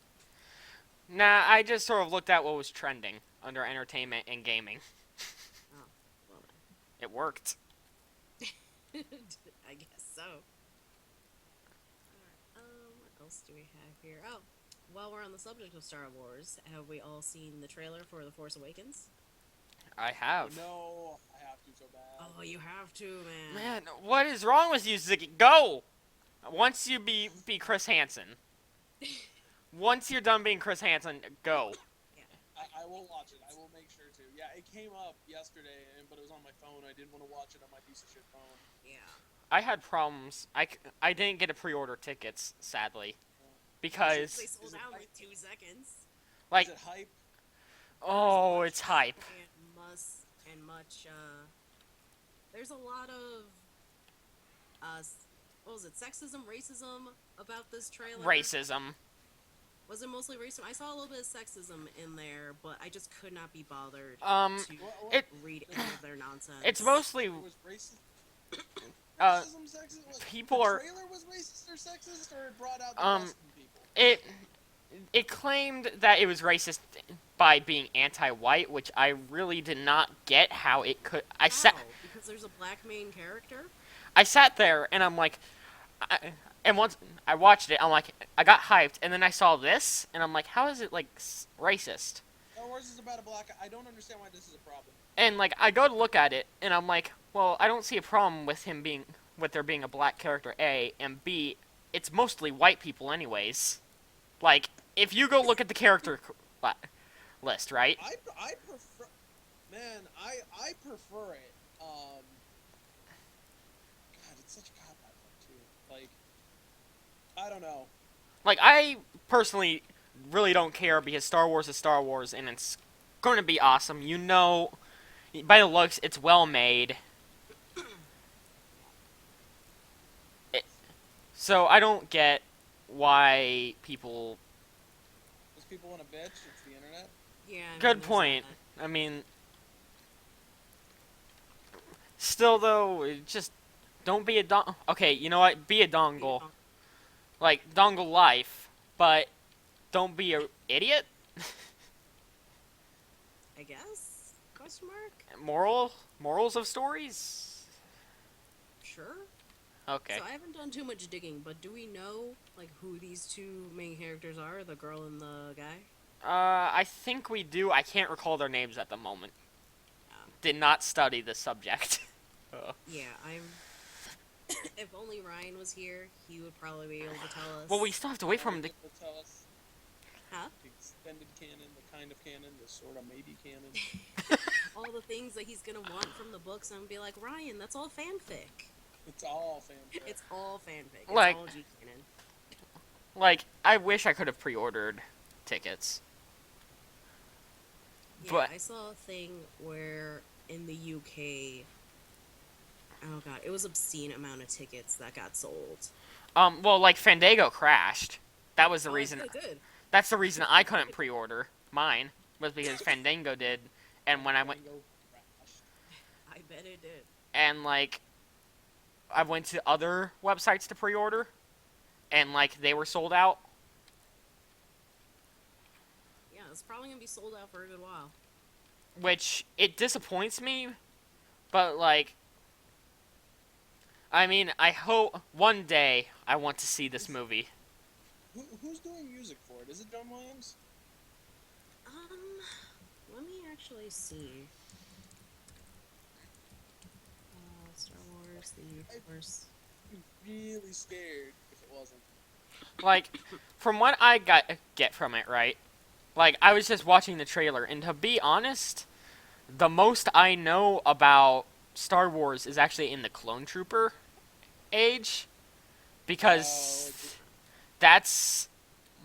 Nah, I just sort of looked at what was trending under entertainment and gaming. Oh, well It worked. then. I guess so. Alright, what else do we have here? Oh, while we're on the subject of Star Wars, have we all seen the trailer for The Force Awakens? I have. No, I have to so bad. Oh, you have to, man. Man, what is wrong with you, Ziggy? Go! Once you be Chris Hansen. Once you're done being Chris Hansen, go. I will watch it. I will make sure to. Yeah, it came up yesterday, but it was on my phone. I didn't want to watch it on my piece of shit phone. Yeah. I had problems. I didn't get to pre-order tickets, sadly. They Because, sold out in like 2 seconds. like, Is it hype? oh, it's hype. And much, there's a lot of, what was it, sexism, racism about this trailer? Racism. Was it mostly racism? I saw a little bit of sexism in there, but I just could not be bothered to What? read any of their nonsense. It's mostly, It was racist. uh, Racism, sexist. Like, people the are- trailer was racist or sexist, or it brought out the Um, Boston people. it claimed that it was racist by being anti-white, which I really did not get how it could. How? Because there's a black main character? I sat there and I'm like, And once I watched it, I'm like, I got hyped, and then I saw this, and I'm like, how is it like racist? Star Wars is about a black. I don't understand why this is a problem. And like, I go to look at it, and I'm like, well, I don't see a problem with there being a black character. A and B, it's mostly white people, anyways. Like, if you go look at the character list, right? I prefer, man. I prefer it. God, it's such a cop out too. Like, I don't know. Like, I personally really don't care because Star Wars is Star Wars, and it's going to be awesome. You know, by the looks, it's well made. So I don't get why people. Those people want to bitch. It's the internet. Yeah. I mean, Good there's point. that. I mean, still though, just don't be a Okay, you know what? Be a dongle, like dongle life, but don't be a idiot. I guess? Question mark? Morals of stories. Sure. Okay. So I haven't done too much digging, but do we know like who these two main characters are? The girl and the guy? I think we do. I can't recall their names at the moment. Um, Did not study the subject. yeah, I'm. If only Ryan was here, he would probably be able to tell us. Well, we still have to wait for him to. Will tell us. Huh? The extended canon, the kind of canon, the sort of maybe canon. All the things that he's gonna want from the books, and be like, Ryan, that's all fanfic. It's all fanfic. It's all fanfic. It's Like- all G canon. Like, I wish I could have pre-ordered tickets. Yeah, But- I saw a thing where in the UK, oh god, it was obscene amount of tickets that got sold. Well, like Fandango crashed. That was the Oh, reason. that's good. That's the reason I couldn't pre-order mine was because Fandango did, and when I went Tango crashed. I bet it did. and like I went to other websites to pre-order, and like they were sold out. Yeah, it's probably gonna be sold out for a good while. Which it disappoints me, but like, I mean, I hope one day I want to see this movie. Who's doing music for it? Is it John Williams? Let me actually see. Star Wars, the Force. I'd be really scared if it wasn't. Like, from what I get from it, right? Like, I was just watching the trailer, and to be honest, the most I know about Star Wars is actually in the Clone Trooper age, because that's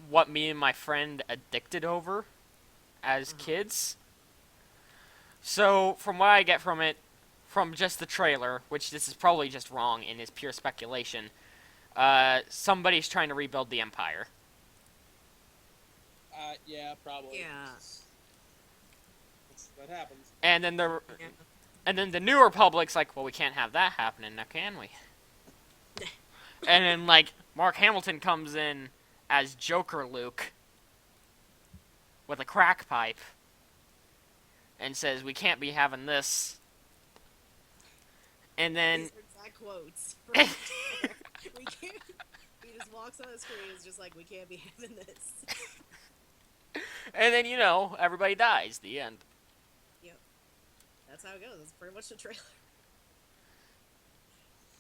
what me and my friend addicted over as kids. So, from what I get from it, from just the trailer, which this is probably just wrong and is pure speculation, somebody's trying to rebuild the Empire. Yeah, probably. Yeah. That happens. And then Yeah. the New Republic's like, well, we can't have that happening now, can we? And then, like, Mark Hamilton comes in as Joker Luke with a crack pipe and says, we can't be having this. And then, These are exact quotes. From we can't. He just walks on the screen. It's just like we can't be having this. and then, you know, everybody dies. The end. That's how it goes. That's pretty much the trailer.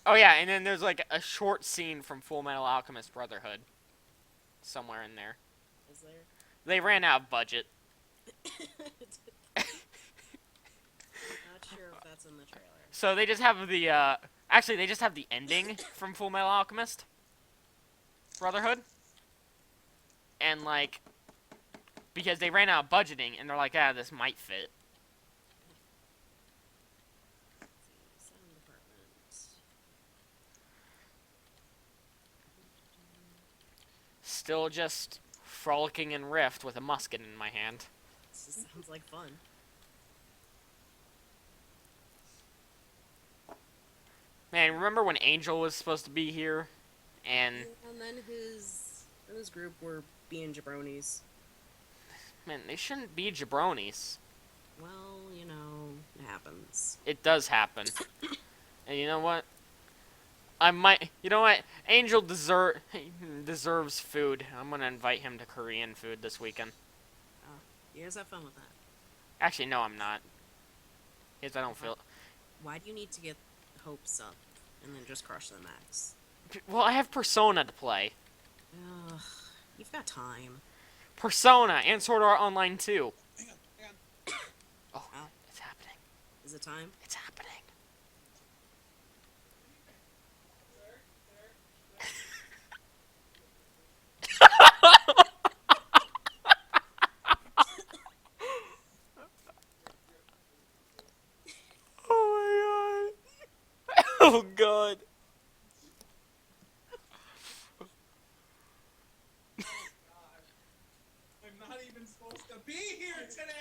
Oh, yeah, and then there's, like, a short scene from Full Metal Alchemist Brotherhood somewhere in there. Is there? They ran out of budget. Not sure if that's in the trailer. So they just have the, actually, they just have the ending from Full Metal Alchemist Brotherhood. And, like, because they ran out of budgeting, and they're like, this might fit. Sound department. Still just frolicking in Rift with a musket in my hand. This sounds like fun. Man, remember when Angel was supposed to be here? And, And then his group were being jabronis. man, they shouldn't be jabronis. Well, it happens. It does happen. And you know what? I might. You know what? Angel deserves food. I'm gonna invite him to Korean food this weekend. Oh, you guys have fun with that. Actually, no, I'm not. Because I don't Why, feel. why do you need to get hopes up and then just crush the max? Well, I have Persona to play. Ugh, you've got time. Persona and Sword Art Online 2. Hang on, hang on. Oh, Oh. it's happening. Is it time? It's happening. Oh my god. Oh god. I'm not even supposed to be here today.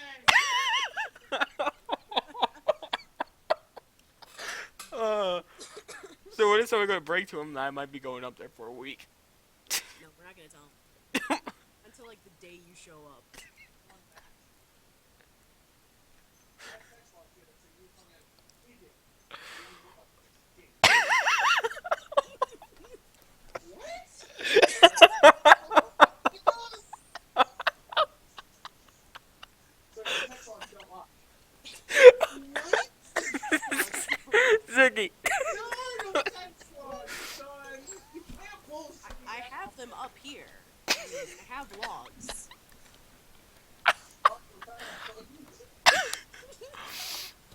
So what if someone going to break to him that I might be going up there for a week? No, we're not gonna tell him. Until like the day you show up. Ziggy. I have them up here. I have logs.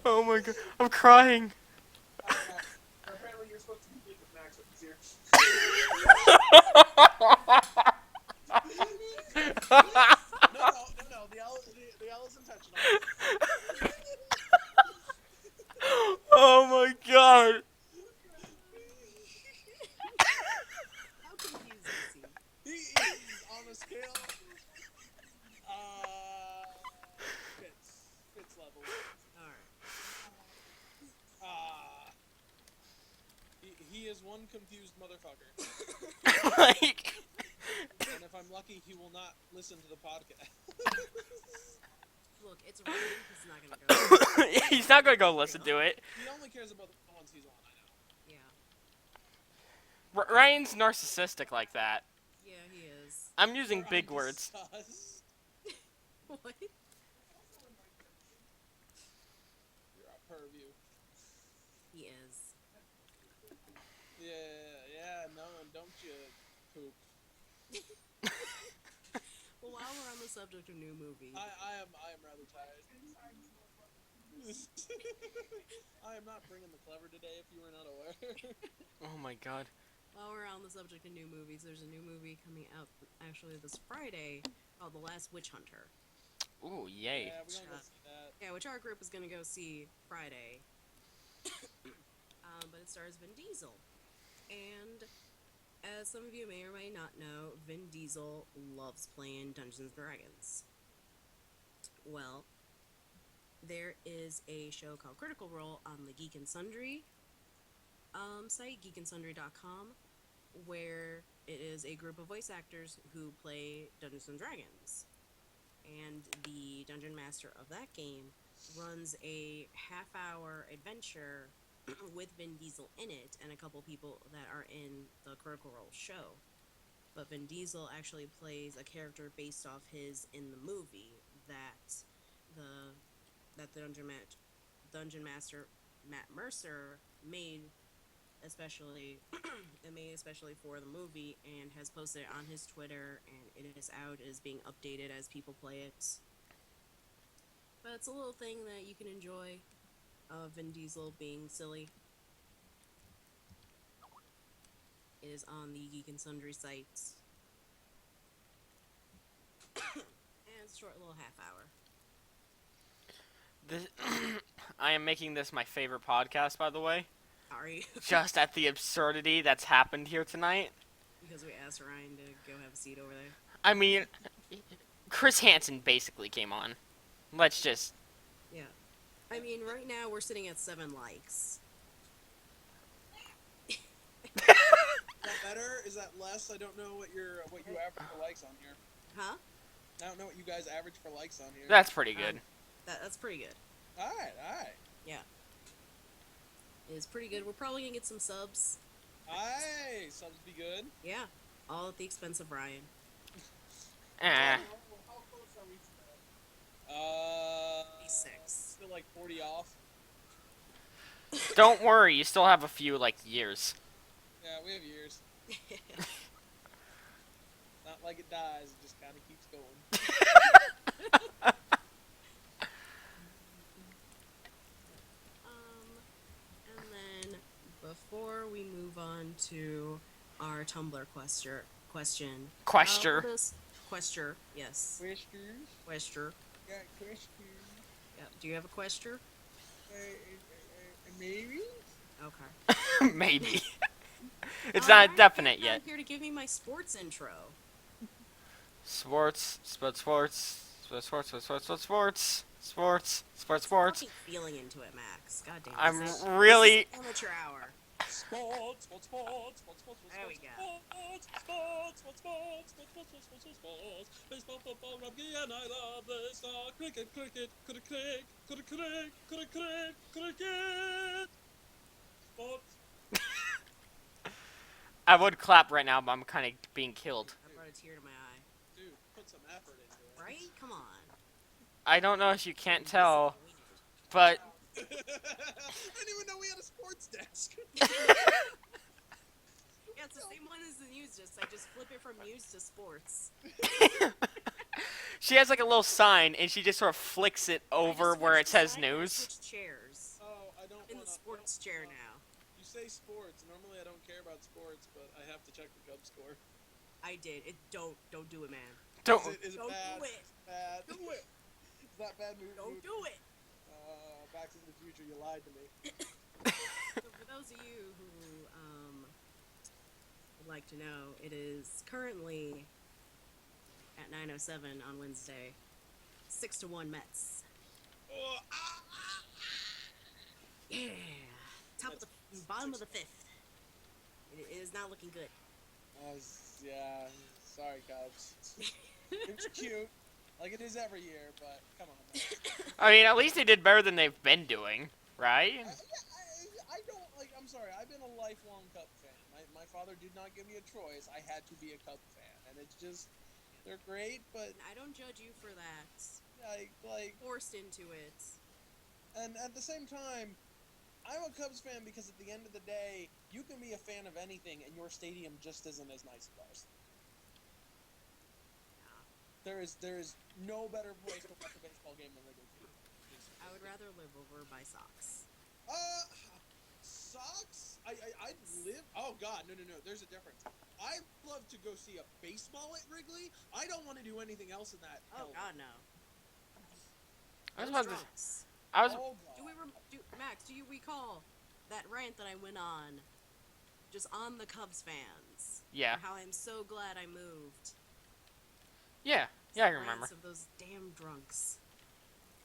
Oh my god. I'm crying. Apparently you're supposed to compete with Max when he's here. No. The L is intentional. Oh my god. How confused is he? He's on a scale. Fits level. Alright. He is one confused motherfucker. Like. And if I'm lucky, he will not listen to the podcast. Look, it's raining. He's not gonna go. He's not gonna go listen to it. He only cares about the ones he's on, I know. Yeah. Ryan's narcissistic like that. Yeah, he is. I'm using big words. Sus. What? You're a purview. He is. Yeah, no, and don't you poop. Well, while we're on the subject of new movies, I am rather tired. I am not bringing the clever today, if you were not aware. Oh my god. while we're on the subject of new movies, there's a new movie coming out actually this Friday called The Last Witch Hunter. Ooh, yay. Yeah, we're gonna go see that. Yeah, which our group is gonna go see Friday. But it stars Vin Diesel. And as some of you may or may not know, Vin Diesel loves playing Dungeons and Dragons. Well, there is a show called Critical Role on the Geek and Sundry site, geekandsundry.com, where it is a group of voice actors who play Dungeons and Dragons. And the dungeon master of that game runs a half-hour adventure with Vin Diesel in it and a couple people that are in the Critical Role show. But Vin Diesel actually plays a character based off his in the movie that the dungeon master Matt Mercer made especially for the movie, and has posted it on his Twitter, and it is out, it is being updated as people play it. But it's a little thing that you can enjoy of Vin Diesel being silly. It is on the Geek and Sundry site. And it's a short little half hour. I am making this my favorite podcast, by the way. Are you? Just at the absurdity that's happened here tonight. Because we asked Ryan to go have a seat over there. I mean, Chris Hansen basically came on. Let's just... Yeah. I mean, right now we're sitting at 7 likes. Is that better? Is that less? I don't know what you average for likes on here. Huh? I don't know what you guys average for likes on here. That's pretty good. That's pretty good. Alright. Yeah. It is pretty good. We're probably gonna get some subs Aye, subs be good. Yeah, all at the expense of Ryan. Eh. How close are we to that? 86. Still like 40 off. Don't worry, you still have a few, like, years. Yeah, we have years. Not like it dies, it just kind of keeps going. And then before we move on to our Tumblr question. Question. Question, yes. Questions? Question. Yeah, questions. Yeah. Do you have a question? Maybe? Okay. Maybe. It's Alright, not definite you're yet. here to give me my sports intro. Sports. Fucking feeling into it, Max. God damn. I'm This really. is amateur hour. Sports. There we go. Sports. Baseball, football, rugby, and I love this. Cricket. Sports. I would clap right now, but I'm kind of being killed. I brought a tear to my eye. Dude, put some effort into it. Right? Come on. I don't know if you can't tell, but I didn't even know we had a sports desk. Yeah, it's the same one as the news. I just flip it from news to sports. she has like a little sign, and she just sort of flicks it over where it says news. Switch chairs. Oh, I don't In want the sports chair now. You say sports. Normally I don't care about sports, but I have to check the Cubs score. I did. Don't do it, man. Don't. Is it Don't bad? do it. Bad. Do it. Is that bad move? Don't do it. Back to the Future, you lied to me. So for those of you who would like to know, it is currently at 9:07 on Wednesday, 6-1 Mets. Oh, Yeah, bottom of the fifth. It is not looking good. yeah. Sorry, Cubs. It's cute, like it is every year, but come on, man. I mean, at least they did better than they've been doing, right? I don't like. I'm sorry. I've been a lifelong Cub fan. My father did not give me a choice. I had to be a Cub fan, and it's just they're great, but I don't judge you for that. like Forced into it. and at the same time, I'm a Cubs fan because at the end of the day, you can be a fan of anything, and your stadium just isn't as nice as ours. There is no better place to watch a baseball game than Wrigley Field. I would rather live over by Sox. Sox? I'd live. Oh God, no. There's a difference. I love to go see a baseball at Wrigley. I don't want to do anything else in that. Oh God, no. I was Those about to. drunks. I was. Oh God. Max, do you recall that rant that I went on, just on the Cubs fans? Yeah. And how I'm so glad I moved. Yeah. Yeah, I remember. Rants of those damn drunks.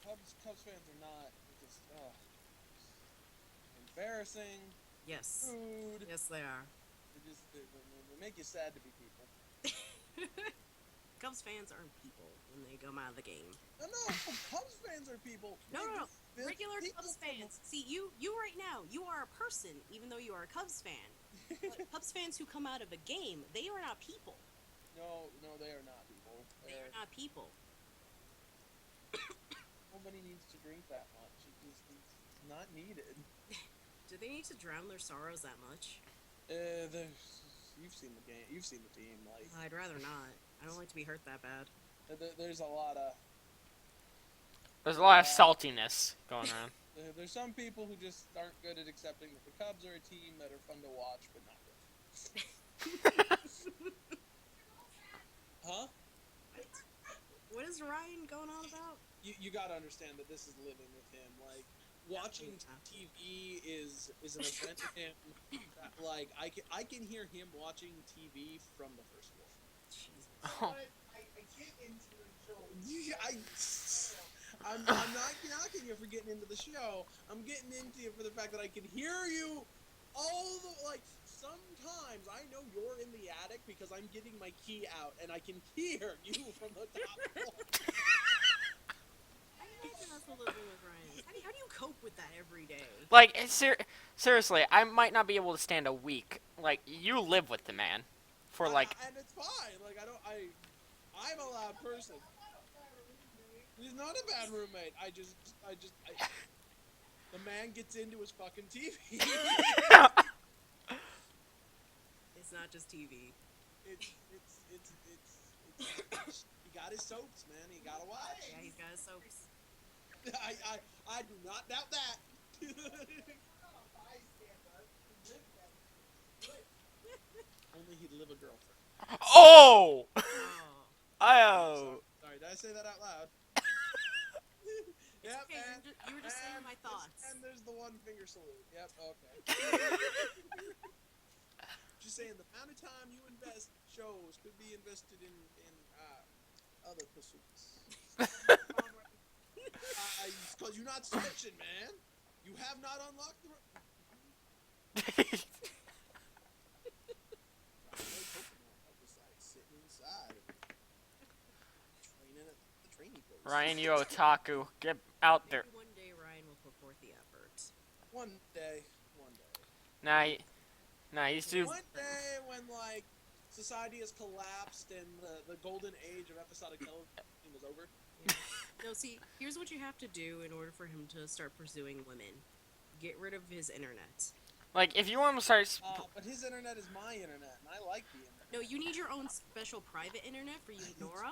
Cubs fans are not just embarrassing. Yes. Rude. Yes, they are. They make you sad to be people. Cubs fans aren't people when they come out of the game. No, Cubs fans are people. No. They're Regular people Cubs from- fans. See, you right now, you are a person, even though you are a Cubs fan. But Cubs fans who come out of a game, they are not people. No, they are not people. They are not people. Nobody needs to drink that much. It's not needed. Do they need to drown their sorrows that much? You've seen the game. You've seen the team. Like I'd rather not. I don't like to be hurt that bad. there's a lot of There's a lot of saltiness going on. there's some people who just aren't good at accepting that the Cubs are a team that are fun to watch, but not good. Huh? What is Ryan going on about? You gotta understand that this is living with him. Like watching TV is an event to him. That, like I can hear him watching TV from the first floor. Jesus. Oh. I get into the show. I'm not knocking you for getting into the show. I'm getting into you for the fact that I can hear you all the like. Sometimes I know you're in the attic because I'm getting my key out and I can hear you from the top floor. How do you cope with that every day? Like, seriously, I might not be able to stand a week like you live with the man for and it's fine. Like I'm a loud person. He's not a bad roommate. The man gets into his fucking TV. It's not just TV. It's he got his soaps, man. He gotta watch. Yeah, he's got his soaps. I do not doubt that. Only he'd live a girlfriend. Oh! Oh. Sorry, did I say that out loud? Yep, Okay, you were just saying my thoughts. And there's the one finger salute. Yep, okay. Just saying, the amount of time you invest shows could be invested in other pursuits. Because you're not switching, man. You have not unlocked the... I was like sitting inside training at the training place. Ryan, you otaku, get out there. Maybe one day Ryan will put forth the effort. One day. Nah, he's too. One day when, like, society has collapsed and the golden age of episodic television is over. Yeah. No, see, here's what you have to do in order for him to start pursuing women. Get rid of his internet. Like, if you want to start. But his internet is my internet, and I like the internet. No, you need your own special private internet for you, Nora.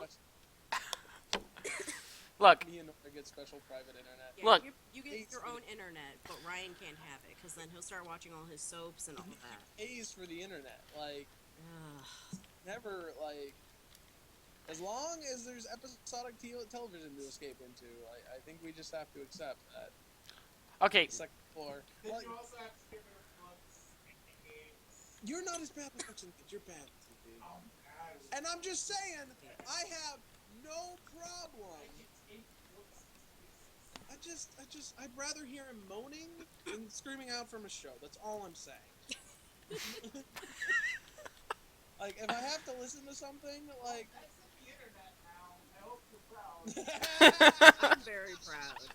Look. Me and Nora get special private internet. Yeah, Look. You get your own internet, but Ryan can't have it, because then he'll start watching all his soaps and all that. He pays for the internet. Like, Ugh. never, like... As long as there's episodic television to escape into, I think we just have to accept that. Okay. Second floor. Like, you also have to give it a books and games. you're not as bad with books and kids. You're bad with TV. Oh, God. And I'm just saying, I have no problem. I'd rather hear him moaning than screaming out from a show. That's all I'm saying. Like, if I have to listen to something, like... That's in the internet now. I hope you're proud. I'm very proud.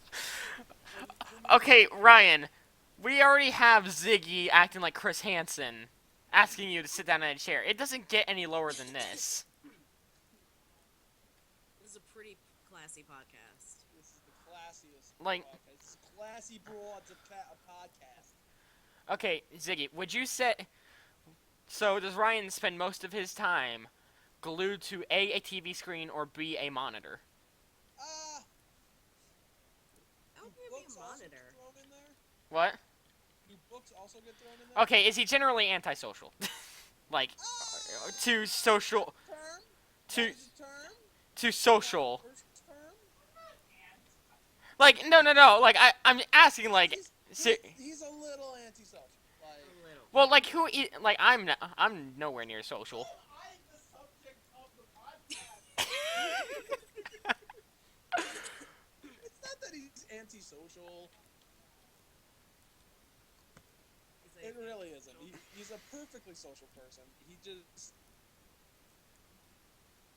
Okay, Ryan. We already have Ziggy acting like Chris Hansen, asking you to sit down in a chair. It doesn't get any lower than this. This is a pretty classy podcast. This is the classiest Like- podcast. This is classy broads of a podcast. Okay, Ziggy, would you say... So, does Ryan spend most of his time glued to A TV screen, or B, a monitor? How Do can it books be a also get monitor? thrown in there? What? Do books also get thrown in there? Okay, is he generally antisocial? Like, to social... Term? To, That is a term? to social... First term? Like, no, like, I'm asking, like... He's a little antisocial. Like, A little. Well, like, like, I'm nowhere near social. I'm the subject of the podcast. it's not that he's antisocial. He's It really isn't. He's a perfectly social person.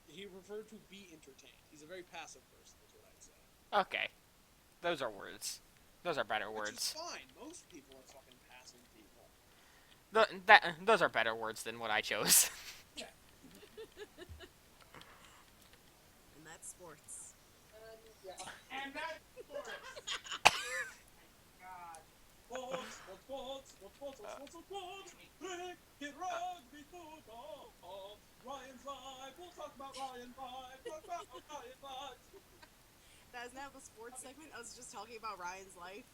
He preferred to be entertained. He's a very passive person, is what I'd say. Okay. Those are words. Those are better Which is words. fine. Most people are fucking passive people. Those are better words than what I chose. And that's sports. And that's sports. God. Sports. Cricket, rugby, football. Ryan's Live. We'll talk about Ryan Live. Talk about Ryan Live. That isn't that the sports segment? I was just talking about Ryan's life.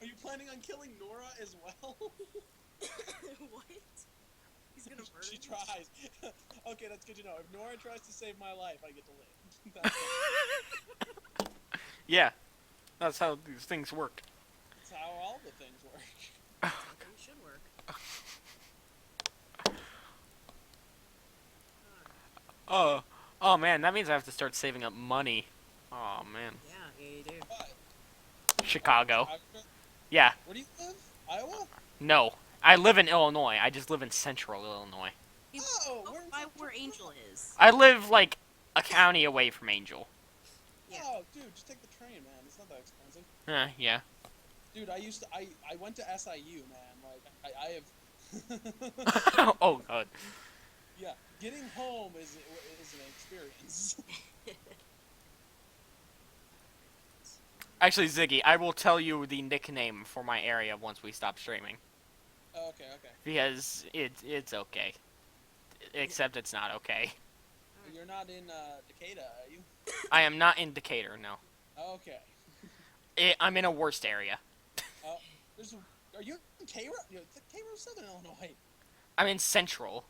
Are you planning on killing Nora as well? What? He's gonna murder She me? tries. Okay, that's good to know. If Nora tries to save my life, I get to live. That's Yeah. That's how these things work. how all the things work. Things should work. Oh man, that means I have to start saving up money. Oh man. Yeah, you do. What? Chicago. Yeah. Where do you live? Iowa? No. I live in Illinois. I just live in central Illinois. Oh, Oh, by where Angel is. I live, like, a county away from Angel. Yeah. Oh, dude, just take the train, man. It's not that expensive. Yeah. Dude, I went to SIU, man. Like, I have Oh god. Yeah, getting home is an experience. Actually, Ziggy, I will tell you the nickname for my area once we stop streaming. Okay, okay. Because it's okay. Except it's not okay. You're not in Decatur, are you? I am not in Decatur, no. Okay. I'm in a worst area. Uh, are you in Cairo? Cairo, Southern Illinois. I'm in Central.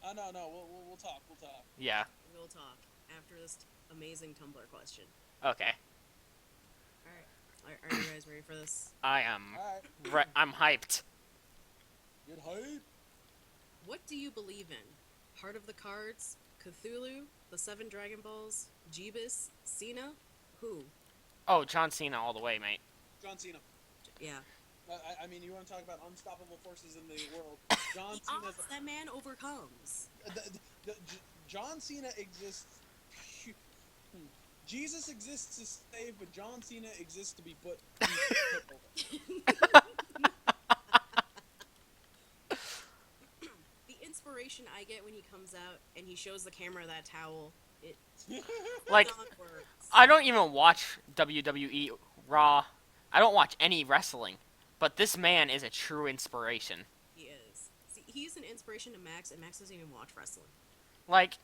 No, no. We'll talk. We'll talk. Yeah. We'll talk after this amazing Tumblr question. Okay. Alright. Are you guys ready for this? I am. All right. I'm hyped. Get hype. What do you believe in? Heart of the Cards, Cthulhu, the Seven Dragon Balls, Jeebus, Cena? Who? Oh, John Cena all the way, mate. John Cena. Yeah. I mean, you want to talk about unstoppable forces in the world? John Cena. Odds that man overcomes. John Cena exists. Jesus exists to save, but John Cena exists to be put over. The inspiration I get when he comes out and he shows the camera that towel, it Like, beyond words. I don't even watch WWE Raw. I don't watch any wrestling. But this man is a true inspiration. He is. See, he's an inspiration to Max, and Max doesn't even watch wrestling. Like,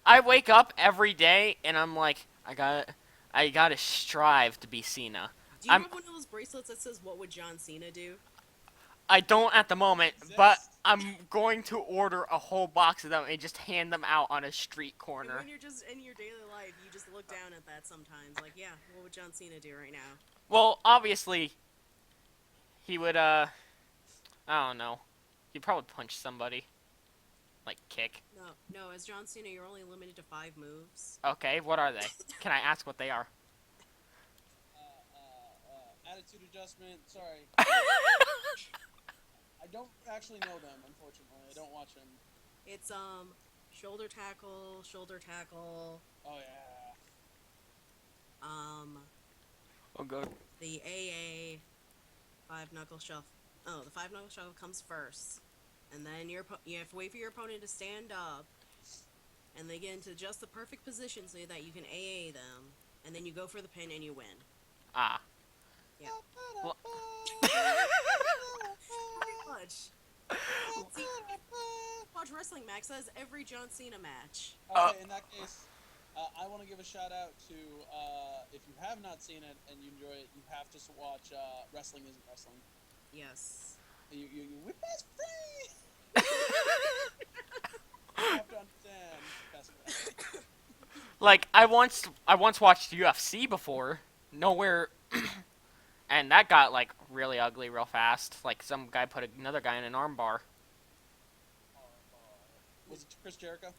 I wake up every day and I'm like, I gotta strive to be Cena. Do you have one of those bracelets that says, "What would John Cena do"? I don't at the moment, but I'm going to order a whole box of them and just hand them out on a street And corner. when you're just in your daily life, you just look down at that sometimes. Like, yeah, what would John Cena do right now? Well, obviously, he would, I don't know. He'd probably punch somebody. Like, kick. No, as John Cena, you're only limited to 5 moves. Okay, what are they? Can I ask what they are? Attitude adjustment. Sorry. I don't actually know them, unfortunately. I don't watch them. It's, shoulder tackle, Oh yeah. Oh, good. the AA 5-knuckle shuffle. Oh, the 5-knuckle shuffle comes first. And then you have to wait for your opponent to stand up. And they get into just the perfect position so that you can AA them. And then you go for the pin and you win. Ah. Yeah. Well, Pretty much. See, watch wrestling, Max. That is every John Cena match. Okay, in that case, I want to give a shout out to if you have not seen it and you enjoy it, you have to watch Wrestling Isn't Wrestling. Yes. You whip ass free. You have to understand. That's like, I once watched UFC before. Nowhere... And that got, like, really ugly real fast. Like, some guy put another guy in an armbar. Was it Chris Jericho?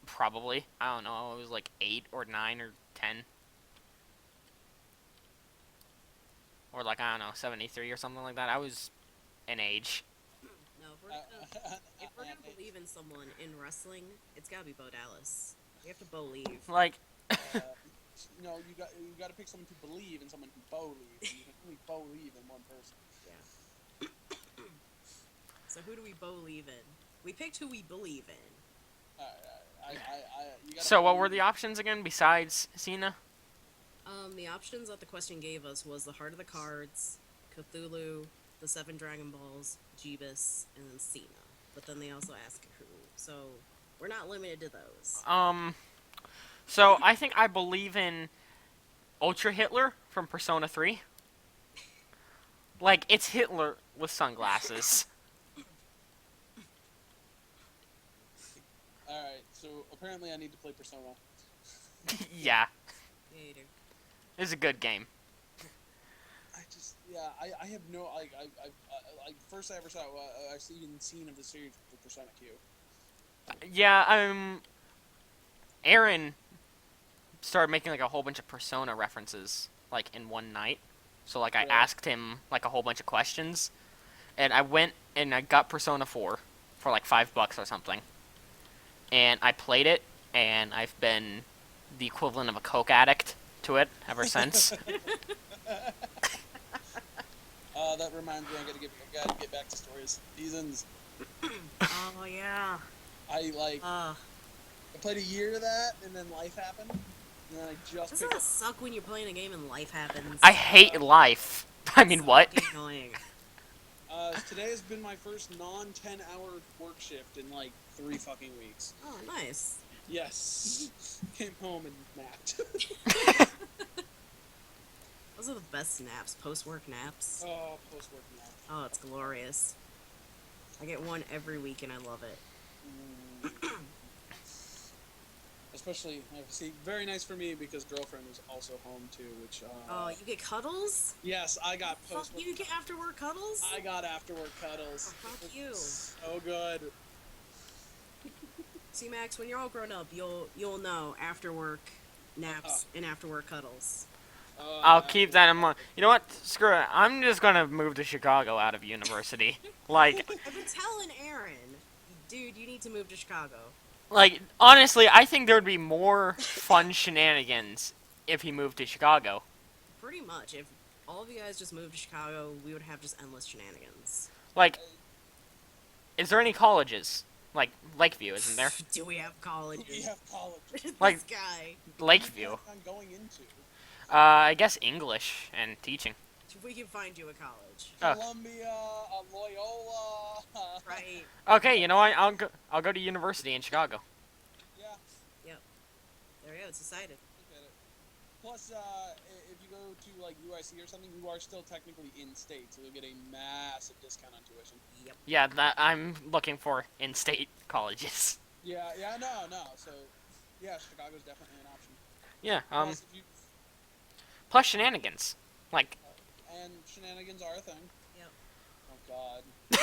Probably. I don't know. It was like 8 or 9 or 10. Or like, I don't know, 73 or something like that. I was an age. No, if we're gonna believe in someone in wrestling, it's gotta be Bo Dallas. We have to believe. Like, No, you got to pick someone to believe and someone to believe. You can only believe in one person. Yeah. So who do we believe in? We picked who we believe in. You gotta so what were believe. the options again besides Cena? The options that the question gave us was the Heart of the Cards, Cthulhu, the 7 Dragon Balls, Jeebus, and then Cena. But then they also asked who. So we're not limited to those. So I think I believe in Ultra Hitler from Persona 3. Like, it's Hitler with sunglasses. Alright, so apparently I need to play Persona. Yeah, Yeah, you do. it's a good game. I have no, first I ever saw, I've seen of the series for Persona Q. Yeah, Aaron started making like a whole bunch of Persona references like in one night. So like I Really? asked him like a whole bunch of questions, and I went and I got Persona 4 for like $5 or something, and I played it, and I've been the equivalent of a coke addict to it ever since. That reminds me, I gotta get back to stories. Seasons. Oh yeah. I like Uh, I played a year of that, and then life happened, and then I just doesn't picked that up. suck when you're playing a game and life I happens? hate life. I mean, So what? fucking annoying. Today has been my first non-10-hour work shift in like 3 fucking weeks. Oh, nice. Yes, came home and napped. Those are the best naps. Post-work naps. Oh, post-work nap. Oh, it's glorious. I get one every week and I love it. Mm. Especially, see, very nice for me because girlfriend is also home too. Which, Oh, you get cuddles? yes, I got Fuck, post-work. you get after-work cuddles? I got after-work cuddles. Oh, fuck It's you. so good. See, Max, when you're all grown up, you'll know after-work naps and after-work cuddles. I'll keep that in mind. You know what? Screw it. I'm just gonna move to Chicago out of university. Like, I've been telling Aaron, dude, you need to move to Chicago. honestly, I think there would be more fun shenanigans if he moved to Chicago. Pretty much. If all of you guys just moved to Chicago, we would have just endless shenanigans. Like, is there any colleges? Like, Lakeview, isn't there? Do we have college? We have college. this Like- guy. Lakeview. I'm going into I guess English and teaching. We can find you a college. Oh. Columbia, Loyola. Right. Okay, you know what? I'll go to university in Chicago. Yeah, There we go. It's decided. I get it. Plus, if you go to like UIC or something, you are still technically in state, so you'll get a massive discount on tuition. Yep. Yeah, that I'm looking for in-state colleges. Yeah, no. So, yeah, Chicago's definitely an option. Yeah. Plus, if you, Plus shenanigans. Like, and shenanigans are a thing. Yep. Oh God.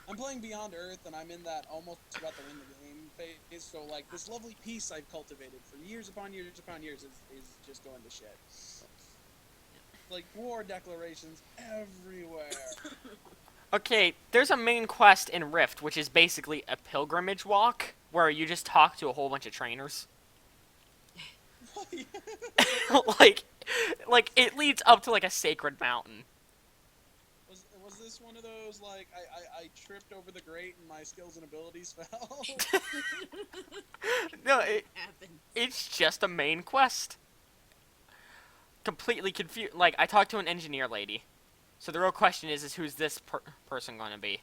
I'm playing Beyond Earth, and I'm in that almost about to win the game phase. So, like, this lovely peace I've cultivated for years upon years upon years is just going to shit. Like, war declarations everywhere. okay, there's a main quest in Rift, which is basically a pilgrimage walk where you just talk to a whole bunch of trainers. like, it leads up to like a sacred mountain. Was this one of those, like, I tripped over the grate and my skills and abilities fell? No, Happened. it's just a main quest. Completely confused. Like, I talked to an engineer lady. So the real question is who's this person going to be?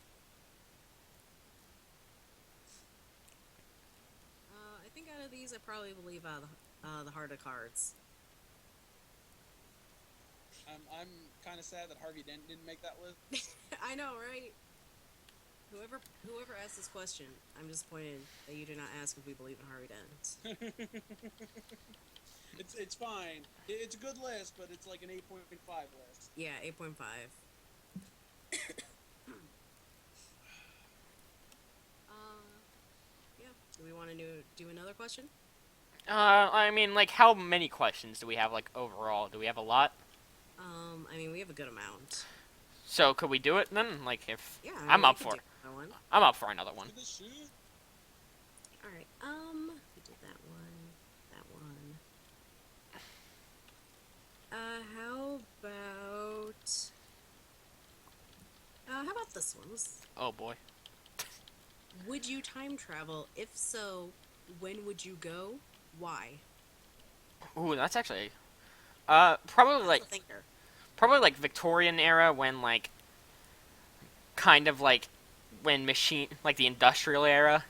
I think out of these, I probably believe the Heart of Cards. I'm kind of sad that Harvey Dent didn't make that list. I know, right? Whoever asked this question, I'm disappointed that you did not ask if we believe in Harvey Dent. It's fine. It's a good list, but it's like an 8.5 list. Yeah, 8.5. Yeah. Do we want to do another question? I mean, like, how many questions do we have, like, overall? Do we have a lot? I mean, we have a good amount. So, could we do it then? Like, if... Yeah, I'm we up could for do it. another one. I'm up for another one. Do this shit. All right. We did that one. That one. How about? How about this one? Oh, boy. Would you time travel? If so, when would you go? Why? Ooh, that's actually... probably, That's like... a thinker. Probably, like, Victorian era when, like... Kind of, like... When machine... Like, the industrial era.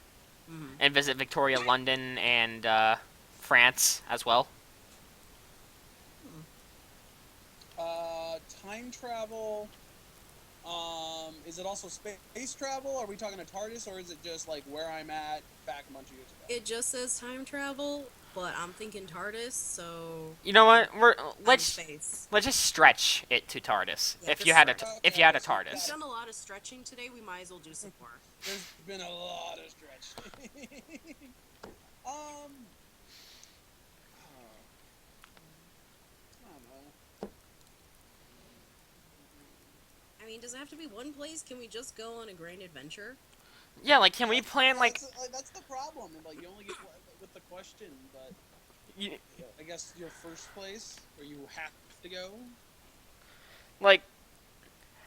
Mm-hmm. And visit Victoria, London, and, France as well. Time travel. Is it also space travel? Are we talking a TARDIS, or is it just like where I'm at back a bunch of years ago? It just says time travel, but I'm thinking TARDIS, so You know what? Let's space. just stretch it to TARDIS. Yeah, if just you had a stretch. if you had a Okay, We've TARDIS. done a lot of stretching today. We might as well do some more. There's been a lot of stretching. Oh, I don't know. I mean, does it have to be one place? Can we just go on a grand adventure? Yeah, like can we plan like That's the problem. Like you only get with the question, but you, I guess your first place where you have to go. like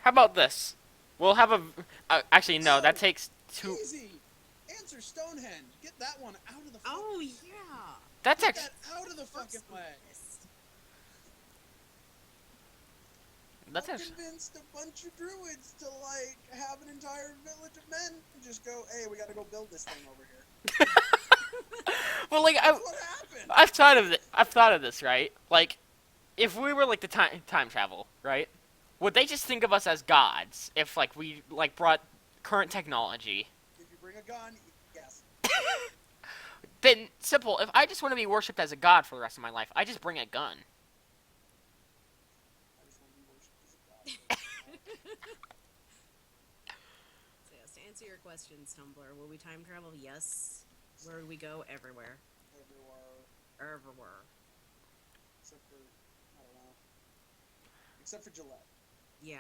how about this? We'll have a. Actually, no. That takes 2. Easy. Answer Stonehenge. Get that one out of the. Oh yeah. That's Get actually. that out of the fucking First way. list. That's I actually. convinced a bunch of druids to like have an entire village of men and just go, hey, we gotta go build this thing over here. Well, like That's what happened. I've thought of this, right? Like, if we were like the time travel, right? Would they just think of us as gods if like we like brought current technology? If you bring a gun, yes. Then simple. If I just want to be worshipped as a god for the rest of my life, I just bring a gun. I just want to be worshipped as a god. So yes, to answer your questions, Tumblr, will we time travel? Yes. Where would we go? Everywhere. Everywhere. Except for, I don't know. Except for Gillette. Yeah,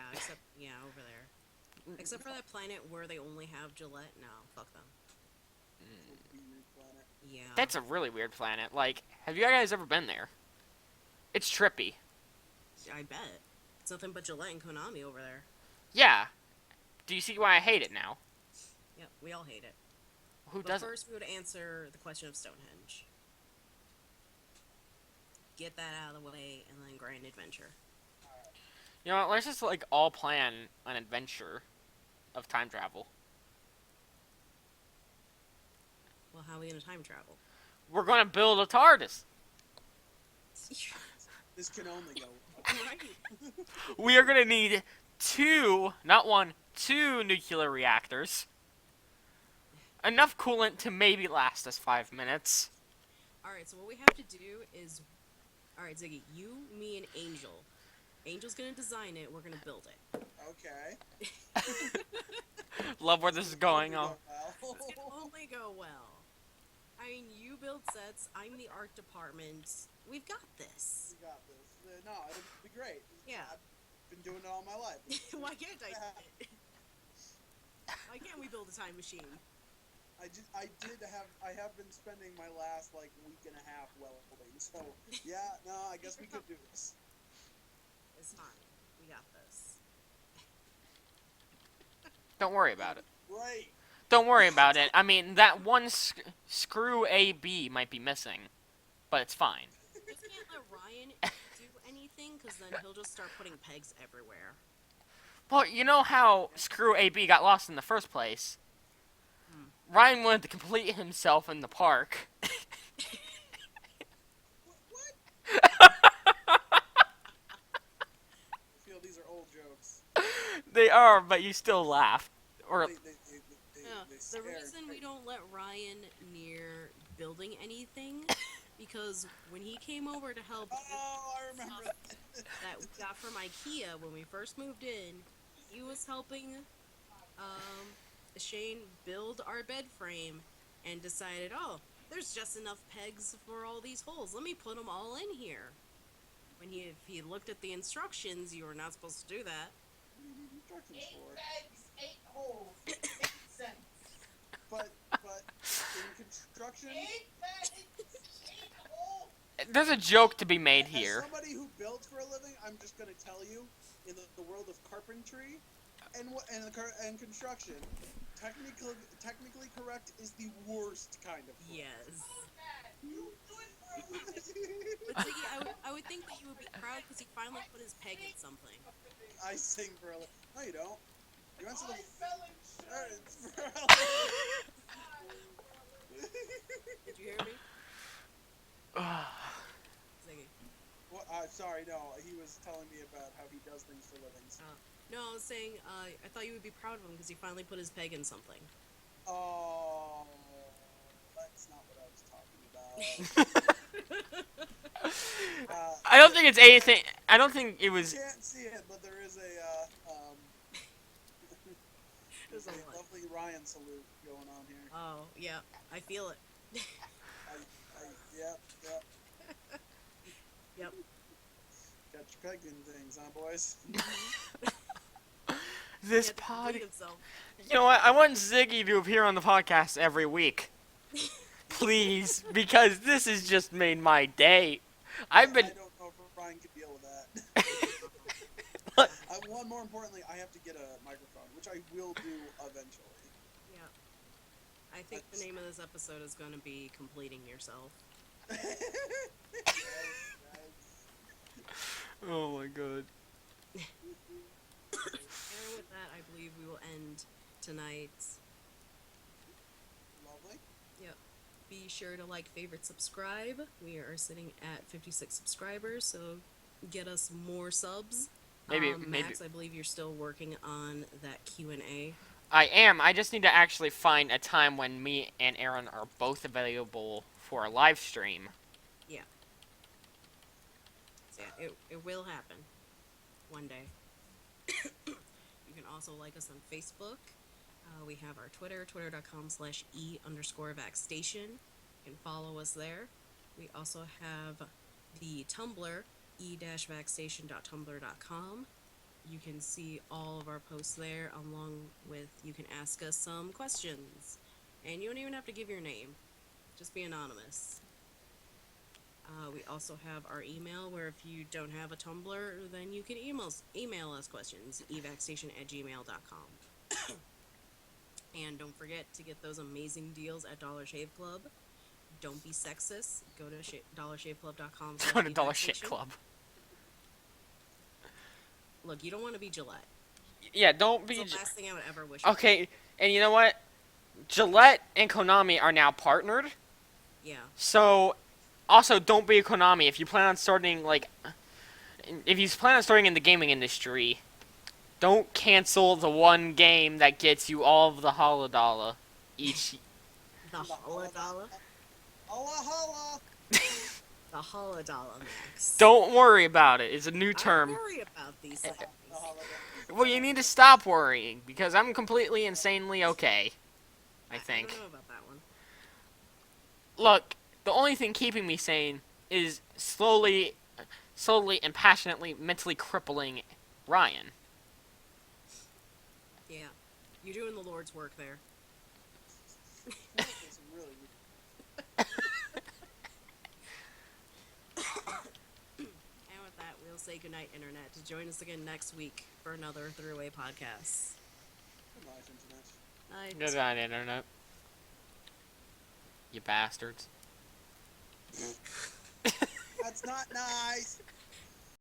over there. Except for that planet where they only have Gillette. No, fuck them. Little beery planet. Yeah. That's a really weird planet. Like, have you guys ever been there? It's trippy. I bet. It's nothing but Gillette and Konami over there. Yeah. Do you see why I hate it now? Yep, we all hate it. Who But doesn't? first, we would answer the question of Stonehenge. Get that out of the way, and then Grand Adventure. You know what? Let's just like all plan an adventure of time travel. Well, how are we gonna time travel? We're gonna build a TARDIS. This can only go. Right. We are gonna need 2, not 1, 2 nuclear reactors. Enough coolant to maybe last us 5 minutes. Alright, so what we have to do is... Alright, Ziggy, you, me, and Angel. Angel's gonna design it, we're gonna build it. Okay. Love where this is going. Well, It's gonna only go well. I mean, you build sets, I'm the art department. We've got this. we got this. No, it'll be great. Yeah. I've been doing it all my life. Why can't I do it? Why can't we build a time machine? I have been spending my last like week and a half welding. So yeah, no, I guess we could do this. It's fine. We got this. Don't worry about it. Right. Don't worry about it. I mean, that one screw AB might be missing, but it's fine. Just can't let Ryan do anything, because then he'll just start putting pegs everywhere. Well, you know how screw AB got lost in the first place? Ryan wanted to complete himself in the park. What? I feel these are old jokes. They are, but you still laugh. Or They No, the scare reason we me. don't let Ryan near building anything, because when he came over to help Oh, I remember that. that we got from IKEA when we first moved in, he was helping Shane build our bed frame and decided, oh, there's just enough pegs for all these holes. Let me put them all in here. When if he looked at the instructions, you were not supposed to do that. What do you need instructions 8 for? bags, 8 holes, 8 cents. But in construction, 8 bags, 8 holes. there's a joke to be made as here. somebody who builds for a living, I'm just gonna tell you, in the world of carpentry and construction, technically correct is the worst kind of. Yes. Dad, you do it for a living. But Ziggy, I would think that you would be proud because he finally put his peg in something. I sing for a living. No, you don't. You went to the. I sell insurance. For a Did you hear me? Ziggy. Well, sorry, no. He was telling me about how he does things for livings. No, I was saying, I thought you would be proud of him because he finally put his peg in something. Oh, that's not what I was talking about. I don't think it's anything. I don't think it was. You can't see it, but there is a There's a what? lovely Ryan salute going on here. Oh, yeah, I feel it. Yep. Yep. Got your pegged in things, huh, boys? This He had to pod. complete himself. You know what? I want Ziggy to appear on the podcast every week. Please, because this has just made my day. I've been. I don't know if Ryan could deal with that. but more importantly, I have to get a microphone, which I will do eventually. Yeah. I think the name of this episode is going to be Completing Yourself. Yes. Oh my god. And with that, I believe we will end tonight. Lovely. Yep. Be sure to like, favorite, subscribe. We are sitting at 56 subscribers, so get us more subs. Maybe. Max, I believe you're still working on that Q&A. I am. I just need to actually find a time when me and Aaron are both available for a live stream. Yeah. So yeah, it will happen one day. You can also like us on Facebook. We have our Twitter, twitter.com/e_vacstation. You can follow us there. We also have the Tumblr, e-vacstation.tumblr.com. You can see all of our posts there, along with you can ask us some questions. And you don't even have to give your name. Just be anonymous. We also have our email, where if you don't have a Tumblr, then you can email us questions, evacstation@gmail.com. And don't forget to get those amazing deals at Dollar Shave Club. Don't be sexist. Go to dollarshaveclub.com. Go to Dollar Shit Club. Look, you don't want to be Gillette. Yeah, don't be. It's the last thing I would ever wish for. Okay, and you know what? Gillette and Konami are now partnered. Yeah. So, also don't be a Konami if you plan on starting in the gaming industry. Don't cancel the one game that gets you all of the holodollar each. The holodollar? Holla holla! The holodollar, Max. Don't worry about it. It's a new I term. worry about these things. The holla. Well, you need to stop worrying because I'm completely insanely okay. I think. I don't know about that one. Look, the only thing keeping me sane is slowly and passionately mentally crippling Ryan. Yeah. You're doing the Lord's work there. It's really And with that, we'll say goodnight, Internet. To join us again next week for another Throwaway Podcast. nice internet. Night. Good night, Internet. You bastards. That's not nice.